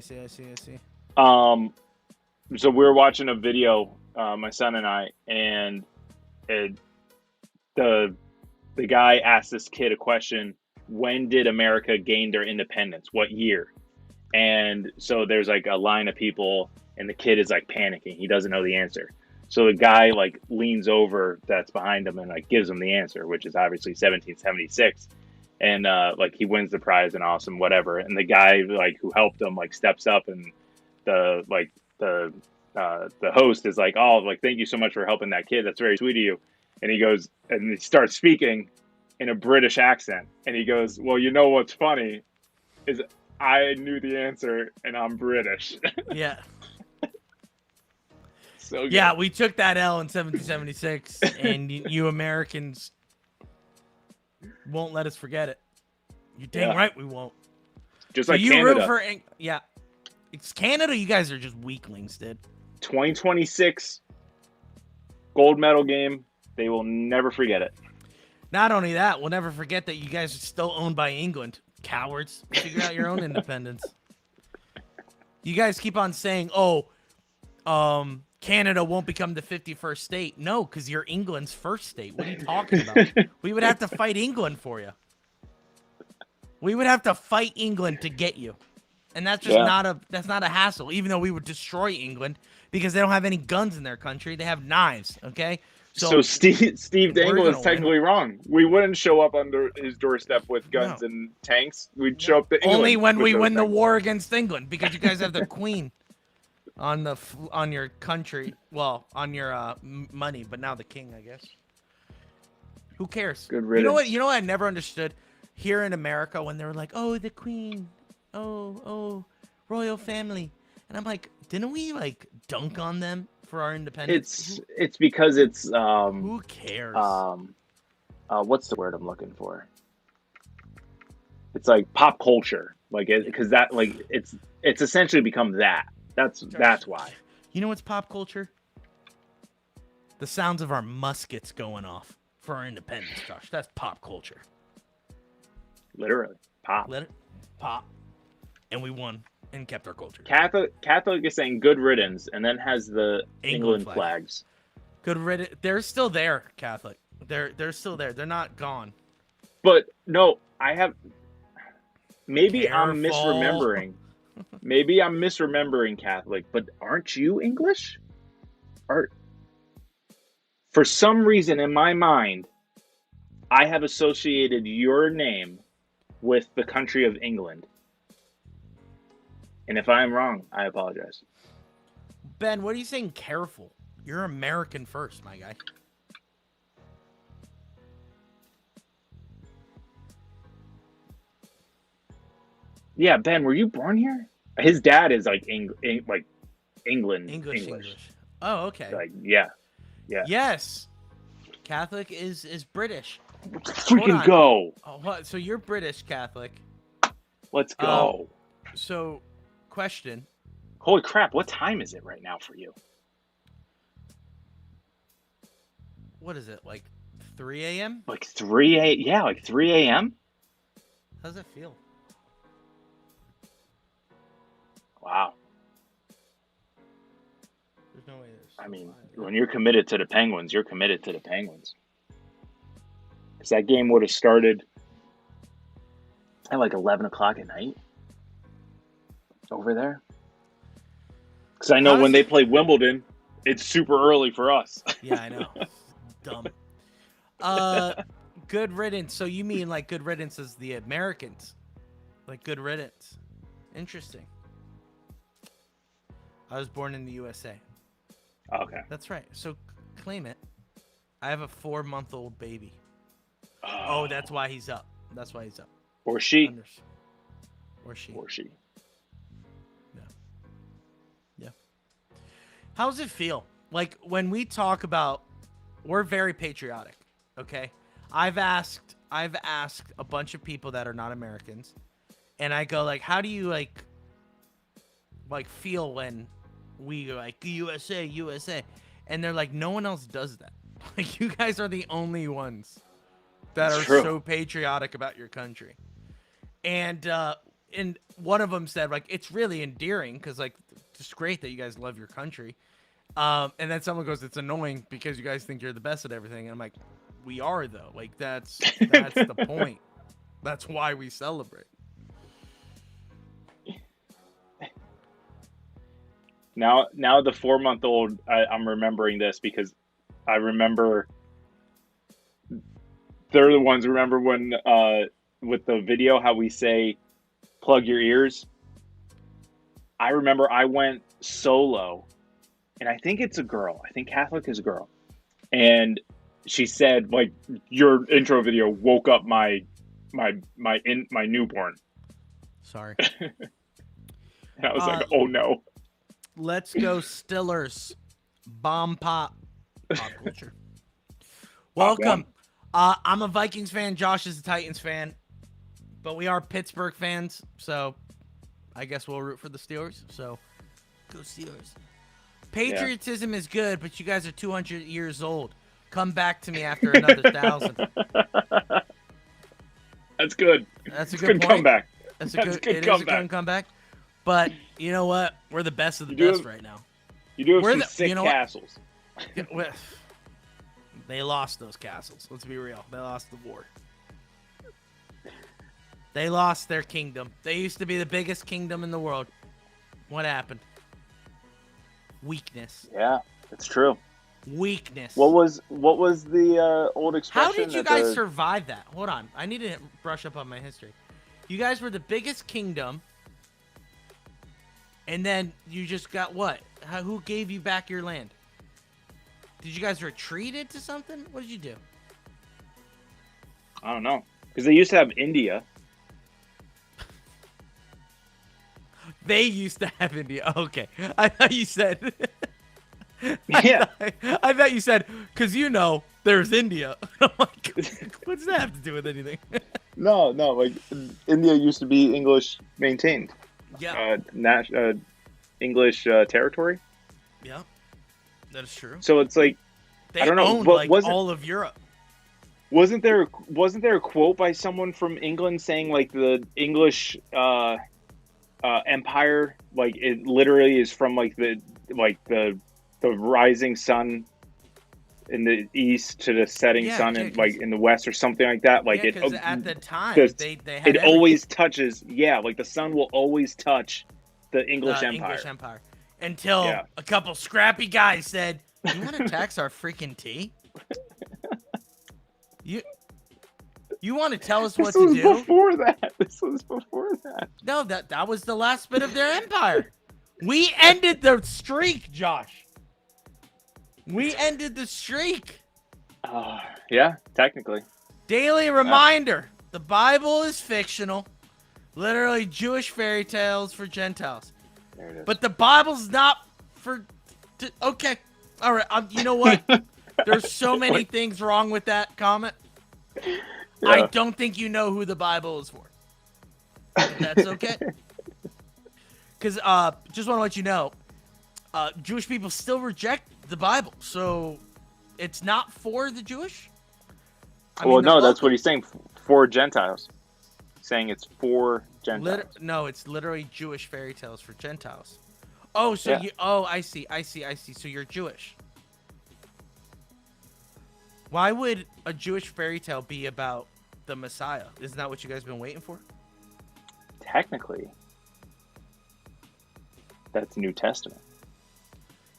So we were watching a video, my son and I, and the guy asked this kid a question: when did America gain their independence? What year? And so there's like a line of people, and the kid is like panicking. He doesn't know the answer. So the guy like leans over that's behind him and like gives him the answer, which is obviously 1776. And like he wins the prize and awesome, whatever. And the guy like who helped him like steps up, and the host is like, oh, like, thank you so much for helping that kid. That's very sweet of you. And he goes, and he starts speaking in a British accent. And he goes, well, you know what's funny is I knew the answer and I'm British. Yeah. So good. Yeah, we took that L in 1776, and you Americans won't let us forget it. You're dang right we won't. Just so like you Canada. root for yeah. It's Canada. You guys are just weaklings, dude. 2026 gold medal game. They will never forget it. Not only that, we'll never forget that you guys are still owned by England. Cowards. Figure out your own independence. You guys keep on saying, Canada won't become the 51st state. No, because you're England's first state. What are you talking about? We would have to fight England for you. We would have to fight England to get you. And that's just not a hassle, even though we would destroy England because they don't have any guns in their country. They have knives, okay? So Steve Dangle is technically wrong. We wouldn't show up under his doorstep with guns and tanks. We'd show up to England. Only when we win the war against England, because you guys have the queen on your country. Well, on your money, but now the king, I guess. Who cares? Good riddance. You know what I never understood here in America when they were like, oh, the queen. Oh, royal family. And I'm like, didn't we like dunk on them for our independence? It's because it's who cares? What's the word I'm looking for? It's like pop culture, like because that like it's essentially become that. That's why. You know what's pop culture? The sounds of our muskets going off for our independence, Josh. That's pop culture. Literally, pop. Pop. And we won and kept our culture. Catholic is saying good riddance, and then has the England flags. Good riddance. They're still there, Catholic. They're still there. They're not gone. But no, I have. Maybe Careful. I'm misremembering. Maybe I'm misremembering Catholic, but aren't you English? For some reason in my mind, I have associated your name with the country of England. And if I'm wrong, I apologize. Ben, what are you saying careful? You're American first, my guy. Yeah, Ben, were you born here? His dad is like England. English. Oh, okay. Like, yeah. Yes. Catholic is British. Freaking go. Oh, what? So you're British Catholic. Let's go. So, question. Holy crap, what time is it right now for you? What is it, like 3 a.m.? Like 3 a.m.? Yeah, like 3 a.m.? How's that feel? Wow. No way. I mean, when you're committed to the Penguins, you're committed to the Penguins. Because that game would have started at like 11 o'clock at night over there. Because I know when they play Wimbledon, it's super early for us. Yeah, I know. Dumb. Good riddance. So you mean like good riddance as the Americans? Like good riddance. Interesting. I was born in the USA. Okay. That's right. So claim it. I have a 4-month-old baby. Oh, that's why he's up. That's why he's up. Or she. Or she. Or she. Yeah. Yeah. How does it feel? Like when we talk about, we're very patriotic. Okay. I've asked a bunch of people that are not Americans, and I go like, how do you like feel when we go like USA, USA? And they're like, no one else does that. Like you guys are the only ones that are so patriotic about your country. And one of them said like, it's really endearing because like it's great that you guys love your country. And then someone goes, it's annoying because you guys think you're the best at everything. And I'm like, we are though. Like that's the point. That's why we celebrate. Now the 4-month-old, I'm remembering this because I remember they're the ones. Remember when with the video how we say plug your ears? I remember I went solo, and I think it's a girl. I think Catholic is a girl, and she said like your intro video woke up my newborn. Sorry. And I was like, oh no. Let's go Stillers. Bomb pop culture. Welcome. I'm a Vikings fan. Josh is a Titans fan. But we are Pittsburgh fans. So I guess we'll root for the Steelers. So go Steelers. Patriotism is good, but you guys are 200 years old. Come back to me after another 1,000. That's good. That's a good point. Comeback. That's a good comeback. But you know what? We're the best of the best right now. You do have some sick castles. They lost those castles. Let's be real. They lost the war. They lost their kingdom. They used to be the biggest kingdom in the world. What happened? Weakness. Yeah, it's true. Weakness. What was the old expression? How did you guys survive that? Hold on. I need to brush up on my history. You guys were the biggest kingdom. And then you just got what? Who gave you back your land? Did you guys retreat into something? What did you do? I don't know. Because they used to have India. They used to have India. Okay. I thought you said... Yeah. I thought you said, because there's India. I'm like, what's that have to do with anything? No. Like, India used to be English maintained. Yeah. English territory. Yeah, that is true. So it's like they I don't know. Owned, like all of Europe. Wasn't there a quote by someone from England saying like the English empire, like it literally is from like the rising sun in the east to the setting sun in in the west or something like that. Like because at the time they had it always touches. Yeah, like the sun will always touch the English empire. Until a couple scrappy guys said, "You want to tax our freaking tea? You want to tell us what to do?" This was before that. No, that was the last bit of their empire. We ended the streak, Josh. We ended the streak. Yeah, technically. Daily reminder. The Bible is fictional. Literally Jewish fairy tales for Gentiles. There it is. But the Bible's not for... Okay. All right. You know what? There's so many things wrong with that comment. Yeah. I don't think you know who the Bible is for. But that's okay. Because just want to let you know, Jewish people still reject the Bible. So it's not for the Jewish? That's what he's saying. For Gentiles. Saying it's for Gentiles. No, it's literally Jewish fairy tales for Gentiles. Oh, so Yeah. you. Oh, I see. So you're Jewish. Why would a Jewish fairy tale be about the Messiah? Isn't that what you guys been waiting for? Technically, that's New Testament.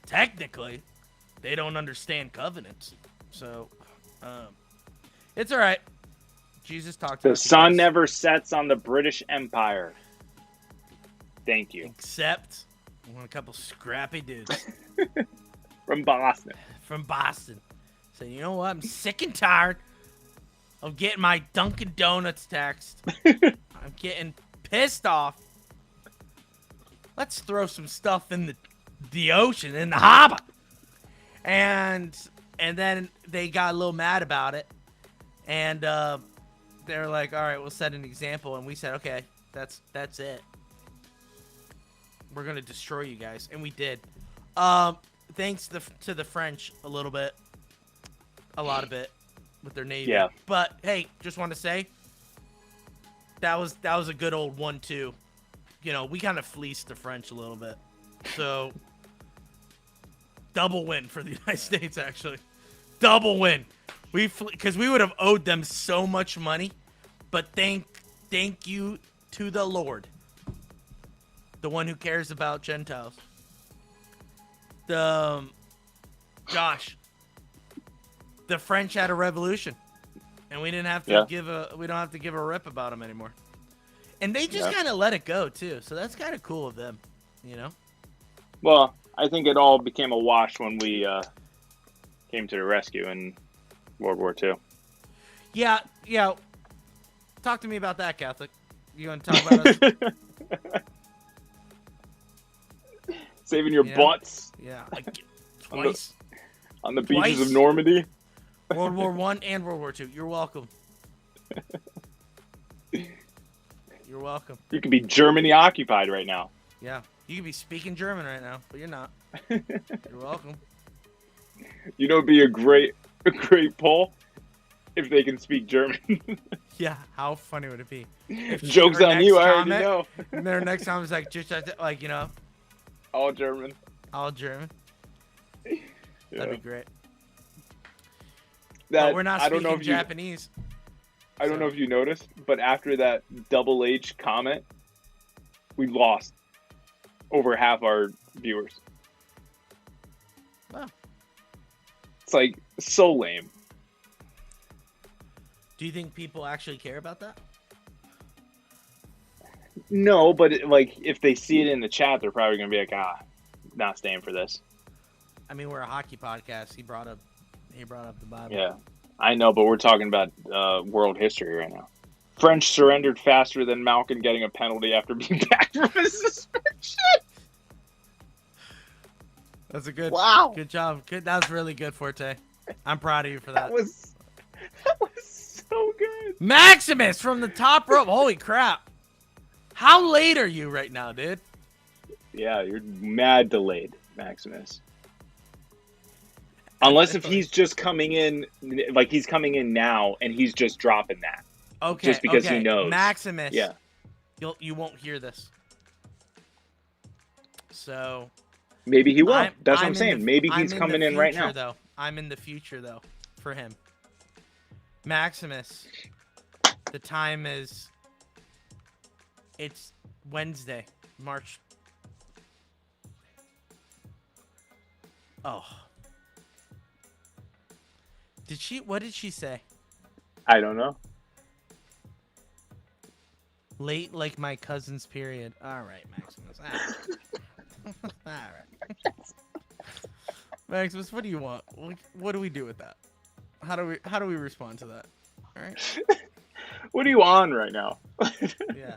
Technically, they don't understand covenants, so it's all right. Jesus talked The about you sun guys. never sets on the British Empire. Thank you. Except when a couple scrappy dudes From Boston. from Boston say, you know what? I'm sick and tired of getting my Dunkin' Donuts text. I'm getting pissed off. Let's throw some stuff in the ocean, in the harbor. And then they got a little mad about it. And they're like, all right, we'll set an example. And we said, okay, that's it. We're going to destroy you guys. And we did. Thanks to the French a little bit. A lot of it with their navy. Yeah. But, hey, just want to say, that was a good old 1-2. You know, we kind of fleeced the French a little bit. So, double win for the United States, actually. Double win. Because we would have owed them so much money. But thank you to the Lord. The one who cares about Gentiles. Josh. The French had a revolution. And we didn't have to we don't have to give a rip about them anymore. And they just kind of let it go, too. So that's kind of cool of them, you know? Well, I think it all became a wash when we came to the rescue in World War II. Yeah. Talk to me about that, Catholic. You want to talk about us? Saving your butts. Yeah, like twice. On the beaches of Normandy. World War I and World War II. You're welcome. You're welcome. You could be Germany occupied right now. Yeah, you could be speaking German right now, but you're not. You're welcome. You know, it'd be a great poll if they can speak German. Yeah, how funny would it be? If Joke's on you, I already know. And their next comment is like, just like, you know, all German. All German. Yeah. That'd be great. That, but we're not speaking Japanese. I don't know if you noticed, but after that Double H comment, we lost over half our viewers. Wow. It's like so lame. Do you think people actually care about that? No, but if they see it in the chat, they're probably going to be like, not staying for this. I mean, we're a hockey podcast. He brought up the Bible. Yeah, I know, but we're talking about world history right now. French surrendered faster than Malkin getting a penalty after being back from his suspension. That's a good. Wow. Good job. Good. That was really good, Forte. I'm proud of you for that. That was so good. Maximus from the top rope. Holy crap. How late are you right now, dude? Yeah, you're mad delayed, Maximus. Unless if he's just coming in, like he's coming in now and he's just dropping that. Okay. Just because he knows. Maximus. Yeah. You won't hear this. So. Maybe he will. That's what I'm saying. Maybe he's coming in right now. Though. I'm in the future, though, for him. Maximus. The time is. It's Wednesday, March. Oh. What did she say? I don't know. Late like my cousin's period. All right, Maximus. All right. Maximus, what do you want? What do we do with that? How do we respond to that? All right. What are you on right now? Yeah.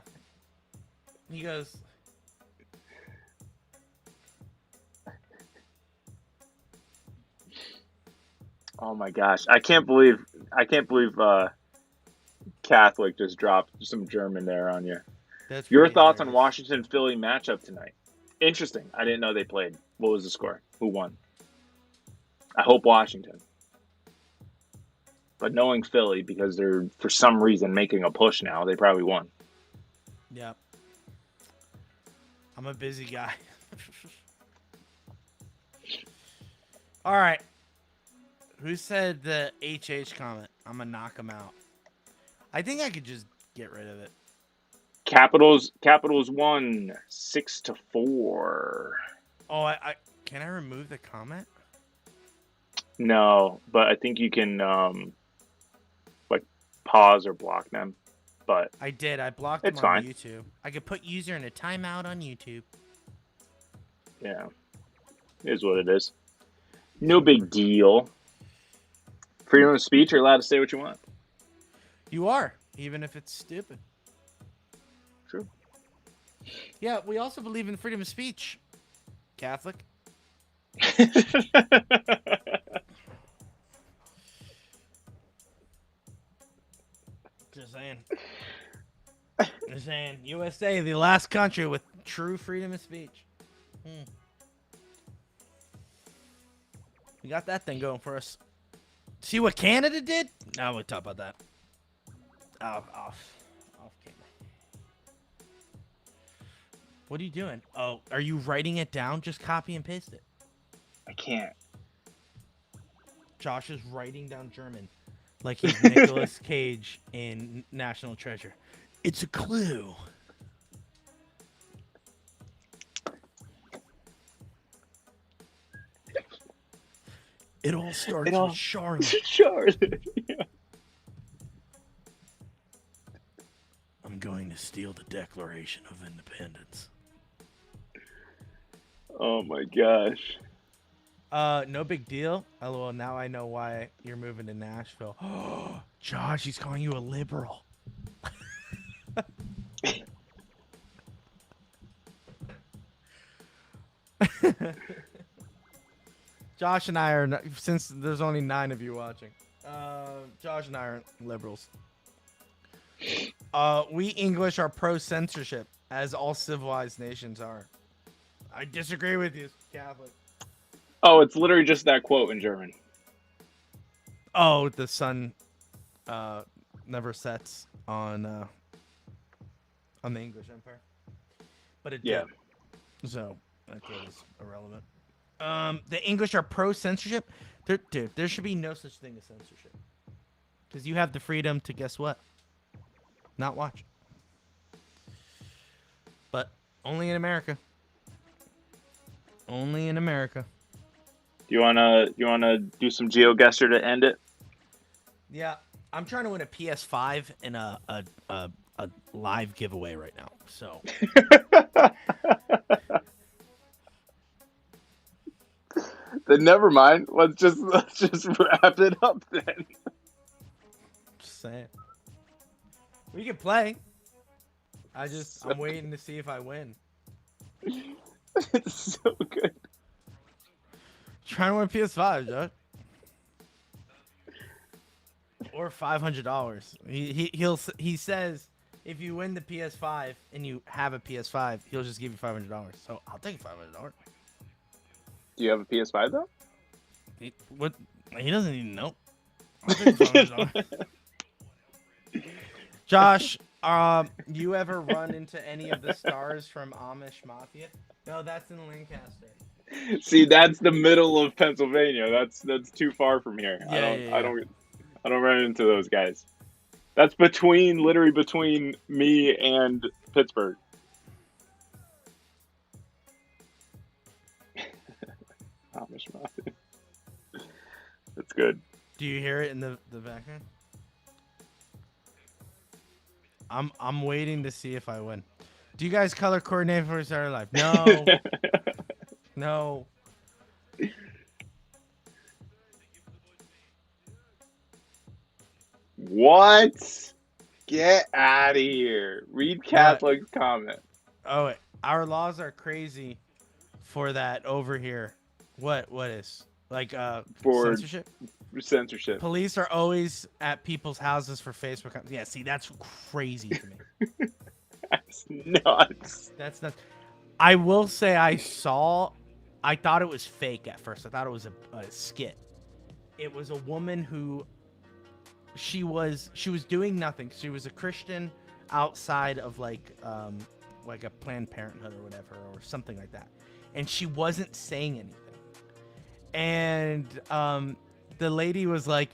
He goes. Oh my gosh. I can't believe Catholic just dropped some German there on you. That's Your thoughts on Washington-Philly matchup tonight? Interesting. I didn't know they played. What was the score? Who won? I hope Washington. But knowing Philly, because they're for some reason making a push now, they probably won. Yeah. I'm a busy guy. All right. Who said the HH comment? I'm gonna knock him out. I think I could just get rid of it. Capitals won 6-4. Oh, I can I remove the comment? No, but I think you can like pause or block them. But I did. I blocked him it's on fine. YouTube. I could put user in a timeout on YouTube. Yeah, it is what it is. No big deal. Freedom of speech. You're allowed to say what you want. You are, even if it's stupid. True. Yeah, we also believe in freedom of speech. Catholic. Just saying. Just saying. USA, the last country with true freedom of speech. We got that thing going for us. See what Canada did? No, we'll talk about that. Off camera. What are you doing? Oh, are you writing it down? Just copy and paste it. I can't. Josh is writing down German like he's Nicolas Cage in National Treasure. It's a clue. It all starts with Charlotte. Charlotte. Yeah. I'm going to steal the Declaration of Independence. Oh my gosh. No big deal. LOL, now I know why you're moving to Nashville. Oh, Josh, he's calling you a liberal. Josh and I are, since there's only 9 of you watching, Josh and I are liberals. We English are pro-censorship, as all civilized nations are. I disagree with you, Catholic. Oh, it's literally just that quote in German. Oh, the sun never sets on the English Empire. But it did. So that quote is irrelevant. The English are pro-censorship. Dude, there should be no such thing as censorship. Because you have the freedom to, guess what? Not watch. But only in America. Only in America. Do you wanna do some GeoGuessr to end it? Yeah, I'm trying to win a PS5 in a live giveaway right now. So. Then never mind. Let's just wrap it up then. Just saying. We can play. I'm waiting to see if I win. It's so good. Trying to win a PS5, Joe. Or $500. He says if you win the PS5 and you have a PS5, he'll just give you $500. So I'll take $500. Do you have a PS5 though? What? He doesn't even know. I'll take $500. Josh, you ever run into any of the stars from Amish Mafia? No, that's in Lancaster. See, that's the middle of Pennsylvania. That's too far from here. Yeah, I don't run into those guys. That's literally between me and Pittsburgh. Amish Mafia. That's good. Do you hear it in the background? I'm waiting to see if I win. Do you guys color coordinate for Saturday Live? No. No. What? Get out of here. Read Catholic's comment. Oh, our laws are crazy for that over here. What is? Like For censorship? Censorship. Police are always at people's houses for Facebook. Yeah, see, that's crazy to me. That's nuts. That's nuts. I will say I thought it was fake at first. I thought it was a skit. It was a woman who she was doing nothing. She was a Christian outside of like a Planned Parenthood or whatever or something like that. And she wasn't saying anything. and the lady was like,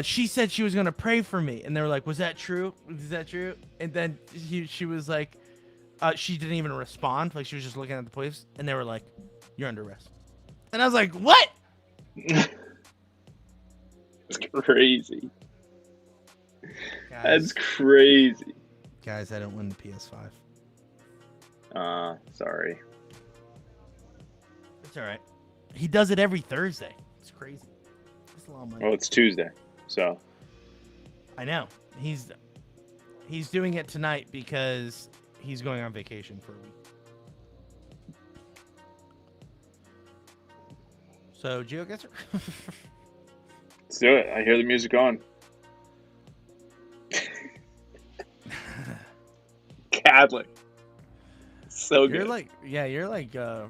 she said she was gonna pray for me, and they were like, "Was that true? Is that true?" And then she was like, she didn't even respond, like she was just looking at the police, and they were like, "You're under arrest," and I was like, "What?" It's crazy. Guys, That's crazy. guys, I didn't win the PS5. Sorry. It's all right. He does it every Thursday. It's crazy. It's a lot of money. Well, it's Tuesday, so I know. He's doing it tonight because he's going on vacation for a week. So, GeoGuessr? let's do it. I hear the music on. Cadlick. So You're good. like,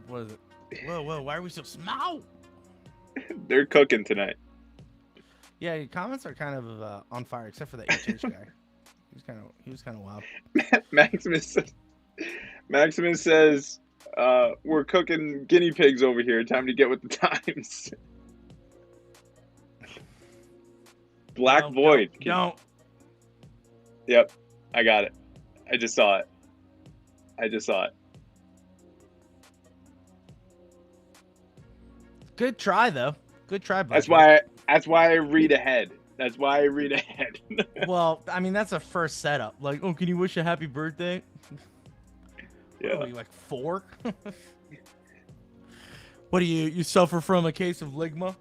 what is it? Whoa, why are we so small? They're cooking tonight. Yeah, your comments are kind of on fire, except for that HH guy. He was kind of wild. Maximus says, we're cooking guinea pigs over here. Time to get with the times. Black No, Void. Don't. Yep, I got it. I just saw it. Good try, though. Good try, Black. That's why I read ahead. Well, I mean, that's a first setup. Like, oh, can you wish a happy birthday? Yeah. What are we, like 4? What do you suffer from a case of ligma?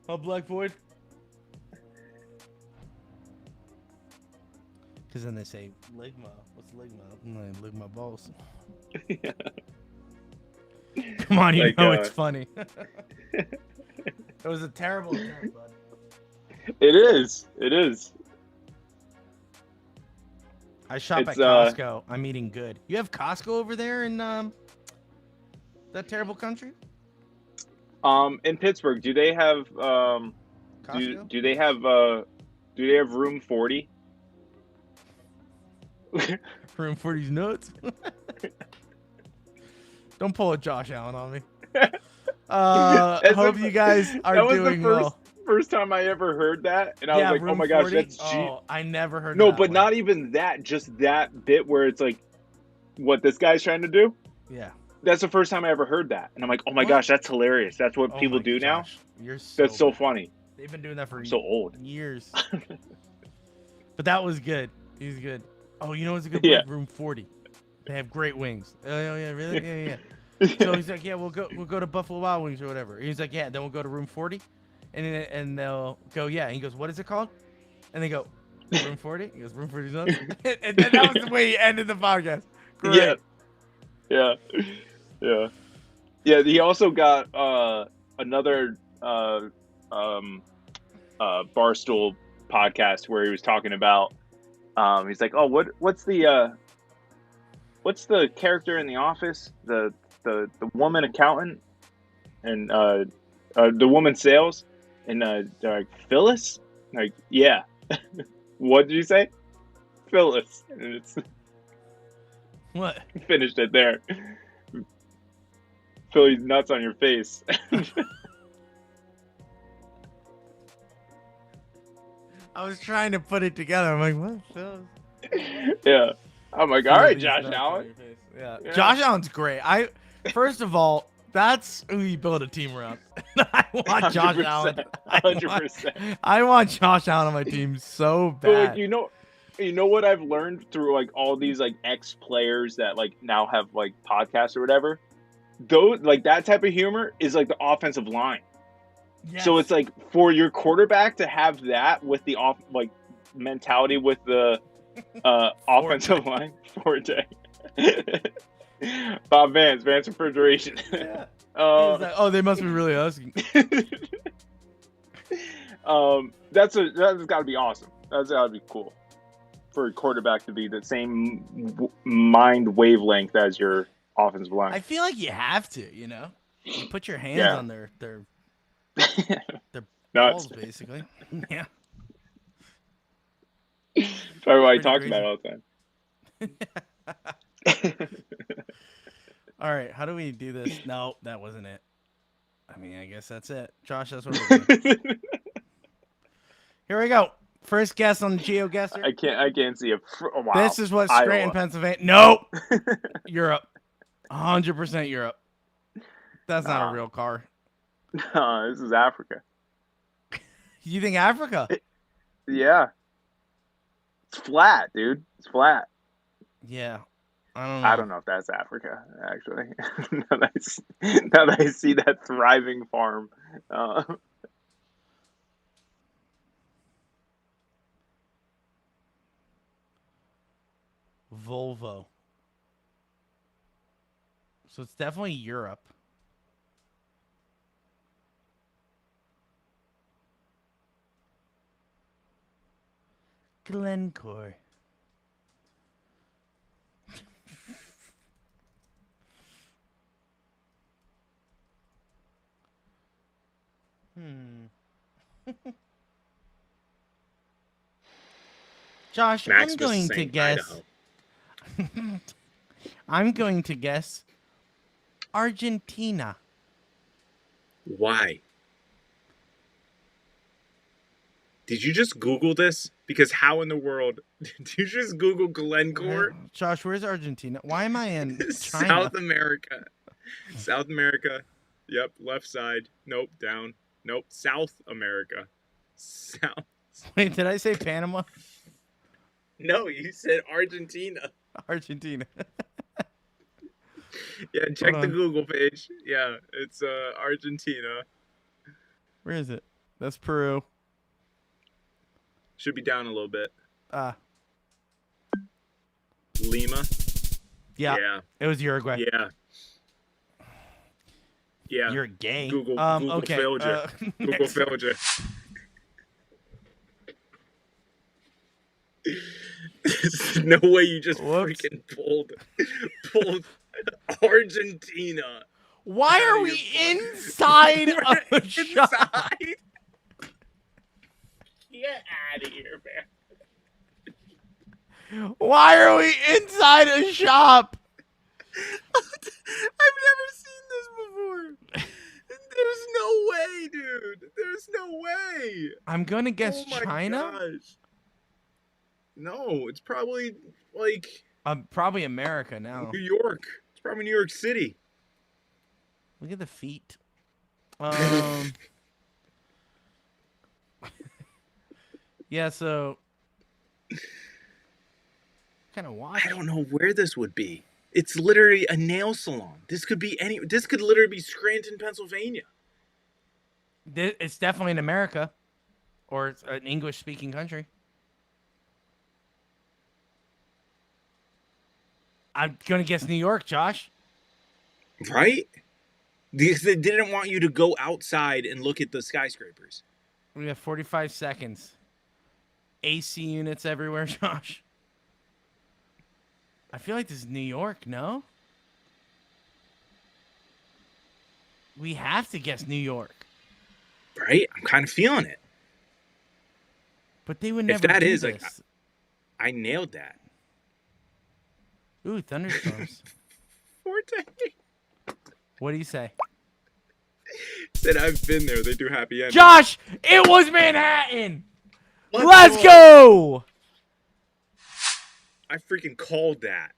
Huh, Black Void? Because then they say, ligma. What's ligma? Ligma balls. Yeah. Come on, you Like, know it's funny. It was a terrible attempt, bud. It is. I shop at It's, Costco. I'm eating good. You have Costco over there in that terrible country? In Pittsburgh, do they have Costco? do they have room 40? Room for these nuts? Don't pull a Josh Allen on me. Hope you guys are doing well. First time I ever heard that, and I was like, room "Oh my gosh, 40? that's G." Oh, I never heard. No, that but one. not even that. Just that bit where it's like, what this guy's trying to do. Yeah. That's the first time I ever heard that, and I'm like, "Oh my What? gosh, that's hilarious. That's what Oh people my do now. gosh. You're That's so bad. funny. They've been doing that for I'm so old. years. But that was good. He's good. Oh, you know what's a good Yeah. place? Room 40. They have great wings. Oh yeah, really? Yeah. So he's like, yeah, we'll go to Buffalo Wild Wings or whatever. He's like, yeah, then we'll go to room 40, and they'll go, yeah. And he goes, what is it called? And they go, room 40. He goes, room 40 is up. And then that was the way he ended the podcast. Great. Yeah. He also got another Barstool podcast where he was talking about. He's like, oh, what's the character in The Office? The woman accountant and the woman sales, and they're like, Phyllis. Like, yeah. What did you say? Phyllis. And it's What? finished it there. Philly's nuts on your face. I was trying to put it together. I'm like, what? Yeah. I'm like, all right, Josh Allen. Yeah. Yeah. Josh Allen's great. First of all, that's who you build a team around. I want Josh 100%, Allen. 100%. I want Josh Allen on my team so But like, bad. you know what I've learned through like all these like ex players that like now have like podcasts or whatever. Those like that type of humor is like the offensive line. Yes. So it's like for your quarterback to have that with the off like mentality with the offensive line. Forte. Bob Vance Refrigeration. Yeah. He was like, oh, they must be really asking. That's got to be awesome. That's got to be cool for a quarterback to be the same mind wavelength as your offensive line. I feel like you have to, you know? You put your hands Yeah. on their Nuts. balls, basically. Yeah. Probably why he Pretty talks crazy. about it all the time. All right, how do we do this? No, that wasn't it. I mean, I guess that's it. Josh, that's what we're doing. Here we go. First guess on the GeoGuessr. I can't see a. Wow. This is what Iowa. Scranton, Pennsylvania. Nope. Europe. 100% Europe. That's not a real car. No, this is Africa. You think Africa? Yeah. It's flat, dude. It's flat. Yeah. I don't know. I don't know if that's Africa, actually. now that I see that thriving farm. Volvo. So it's definitely Europe. Glencore. Josh, Max I'm was going to saying guess. Idaho. I'm going to guess Argentina. Why? Did you just Google this? Because how in the world did you just Google Glencore? Josh, where's Argentina? Why am I in China? South America. South America. Yep, left side. Nope, down. Nope, South America. South. Wait, did I say Panama? No, you said Argentina. Argentina. Yeah, check the Google page. Yeah, it's Argentina. Where is it? That's Peru. Should be down a little bit. Lima. Yeah. It was Uruguay. Yeah. Yeah. You're gay. Google okay. failed you. Google failed you. There's no way you just freaking pulled Argentina. Why are we inside of a shop? Get out of here, man. Why are we inside a shop? I've never seen this before. There's no way, dude. There's no way. I'm going to guess China. Gosh. No, it's probably like probably America now. New York. It's probably New York City. Look at the feet. Yeah, so kind of watch. I don't know where this would be. It's literally a nail salon. This could literally be Scranton, Pennsylvania. It's definitely in America, or it's an English-speaking country. I'm gonna guess New York, Josh. Right? Because they didn't want you to go outside and look at the skyscrapers. We have 45 seconds. AC units everywhere, Josh. I feel like this is New York, no? We have to guess New York. Right? I'm kind of feeling it. But they would never If that do is, this. like, I nailed that. Ooh, thunderstorms. Forte. What do you say? Said I've been there. They do happy endings. Josh, it was Manhattan. Let's go. I freaking called that.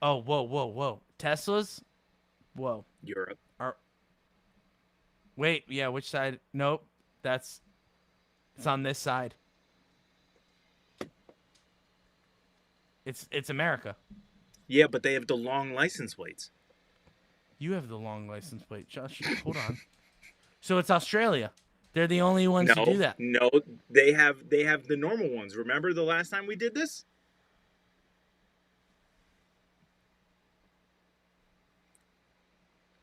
Oh, whoa. Teslas? Whoa. Europe. Wait, yeah, which side? Nope. It's on this side. It's America. Yeah, but they have the long license plates. You have the long license plate, Josh. Hold on. So it's Australia. They're the only ones to do that. No, they have the normal ones. Remember the last time we did this?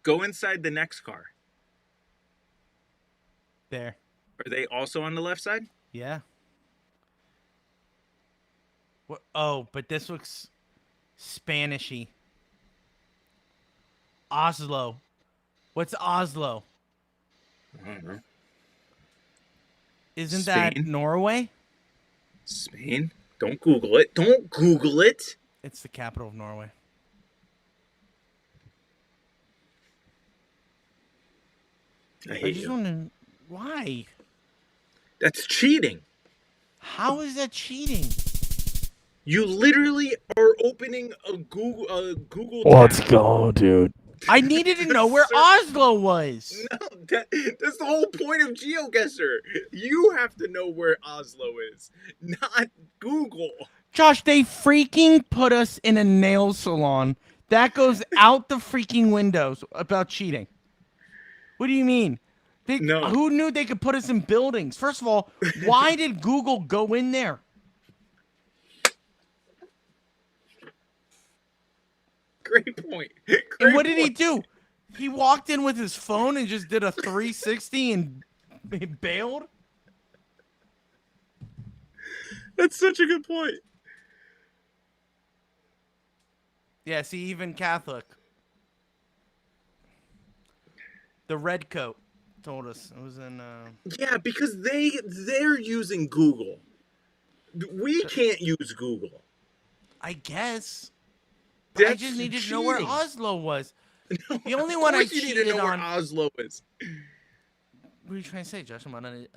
Go inside the next car. There. Are they also on the left side? Yeah. What? Oh, but this looks Spanishy. Oslo. What's Oslo? I don't know. Isn't Spain? that Norway? Spain? Don't Google it. Don't Google it. It's the capital of Norway. I I hate just you. want to. Why? That's cheating. How is that cheating? You literally are opening a Google Let's tab. go, dude. I needed to know where Search- Oslo was. No, that's the whole point of GeoGuessr. You have to know where Oslo is, not Google. Josh, they freaking put us in a nail salon. That goes out the freaking windows about cheating. What do you mean? No. Who knew they could put us in buildings? First of all, why did Google go in there? Great point. And what did he do? He walked in with his phone and just did a 360 and he bailed? That's such a good point. Yeah, see, even Catholic. The red coat told us. It was in... Yeah, because they're using Google. We can't use Google. I guess. But I That's just needed to know where cheating. Oslo was. No, The only of one I course you need to cheated know where on... Oslo is. What are you trying to say, Josh? I'm an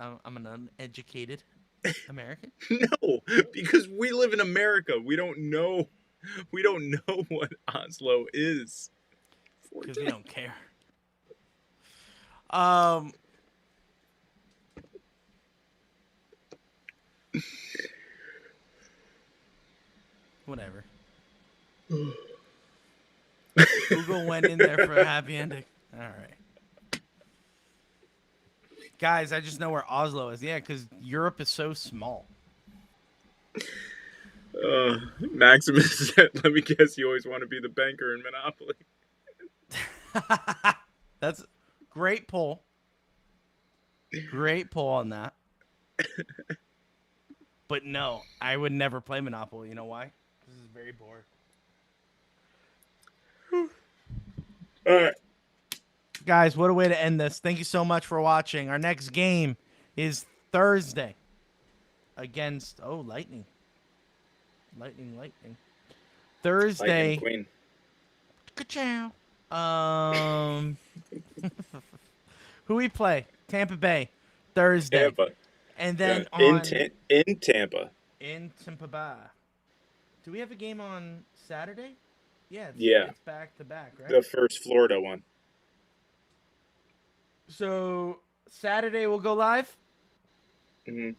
uneducated American? No, because we live in America. We don't know what Oslo is. Because we don't care. Whatever. Google went in there for a happy ending. All right. Guys, I just know where Oslo is. Yeah, because Europe is so small. Maximus said, let me guess, you always want to be the banker in Monopoly. That's great pull. Great pull on that. But no, I would never play Monopoly. You know why? This is very boring. All right. Guys, what a way to end this. Thank you so much for watching. Our next game is Thursday against Lightning. Thursday. Lightning Queen. Ka-chow. Who we play? Tampa Bay. Thursday. Tampa. And then in on Tampa. in Tampa Bay. Do we have a game on Saturday? Yeah. It's back to back, right? The first Florida one. So Saturday we'll go live. Mm-hmm.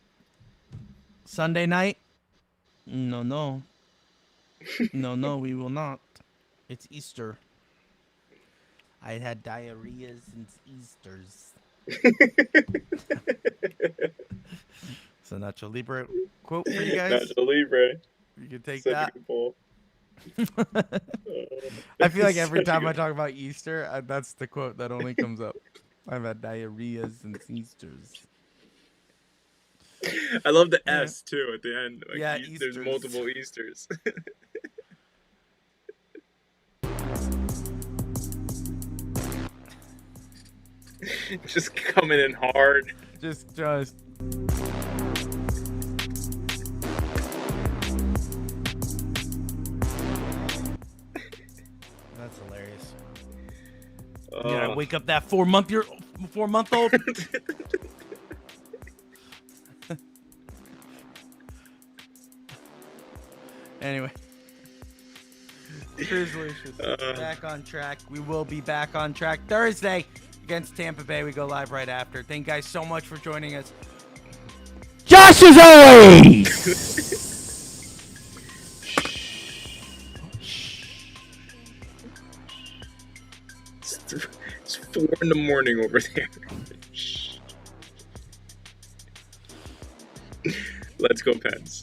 Sunday night. No, we will not. It's Easter. I had diarrhea since Easter's. So Nacho Libre quote for you guys. Nacho Libre. You can take Such that. a good pull. I feel like every time I talk about Easter, that's the quote that only comes up. I've had diarrhea since Easter's. I love the S too at the end. Like, Yeah, there's Easters. multiple Easters. Just coming in hard. Just. That's hilarious. Yeah, wake up that 4-month-old. Anyway. Back on track. We will be back on track Thursday against Tampa Bay. We go live right after. Thank you guys so much for joining us. Josh as always. It's 4 in the morning over there. Let's go, Pets.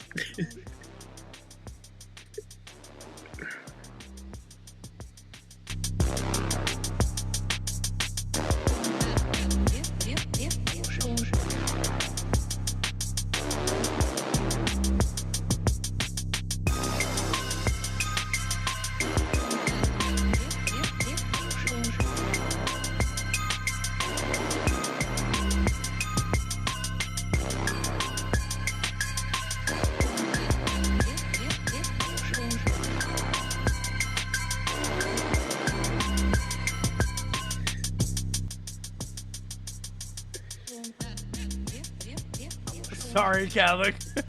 Sorry, Catholic.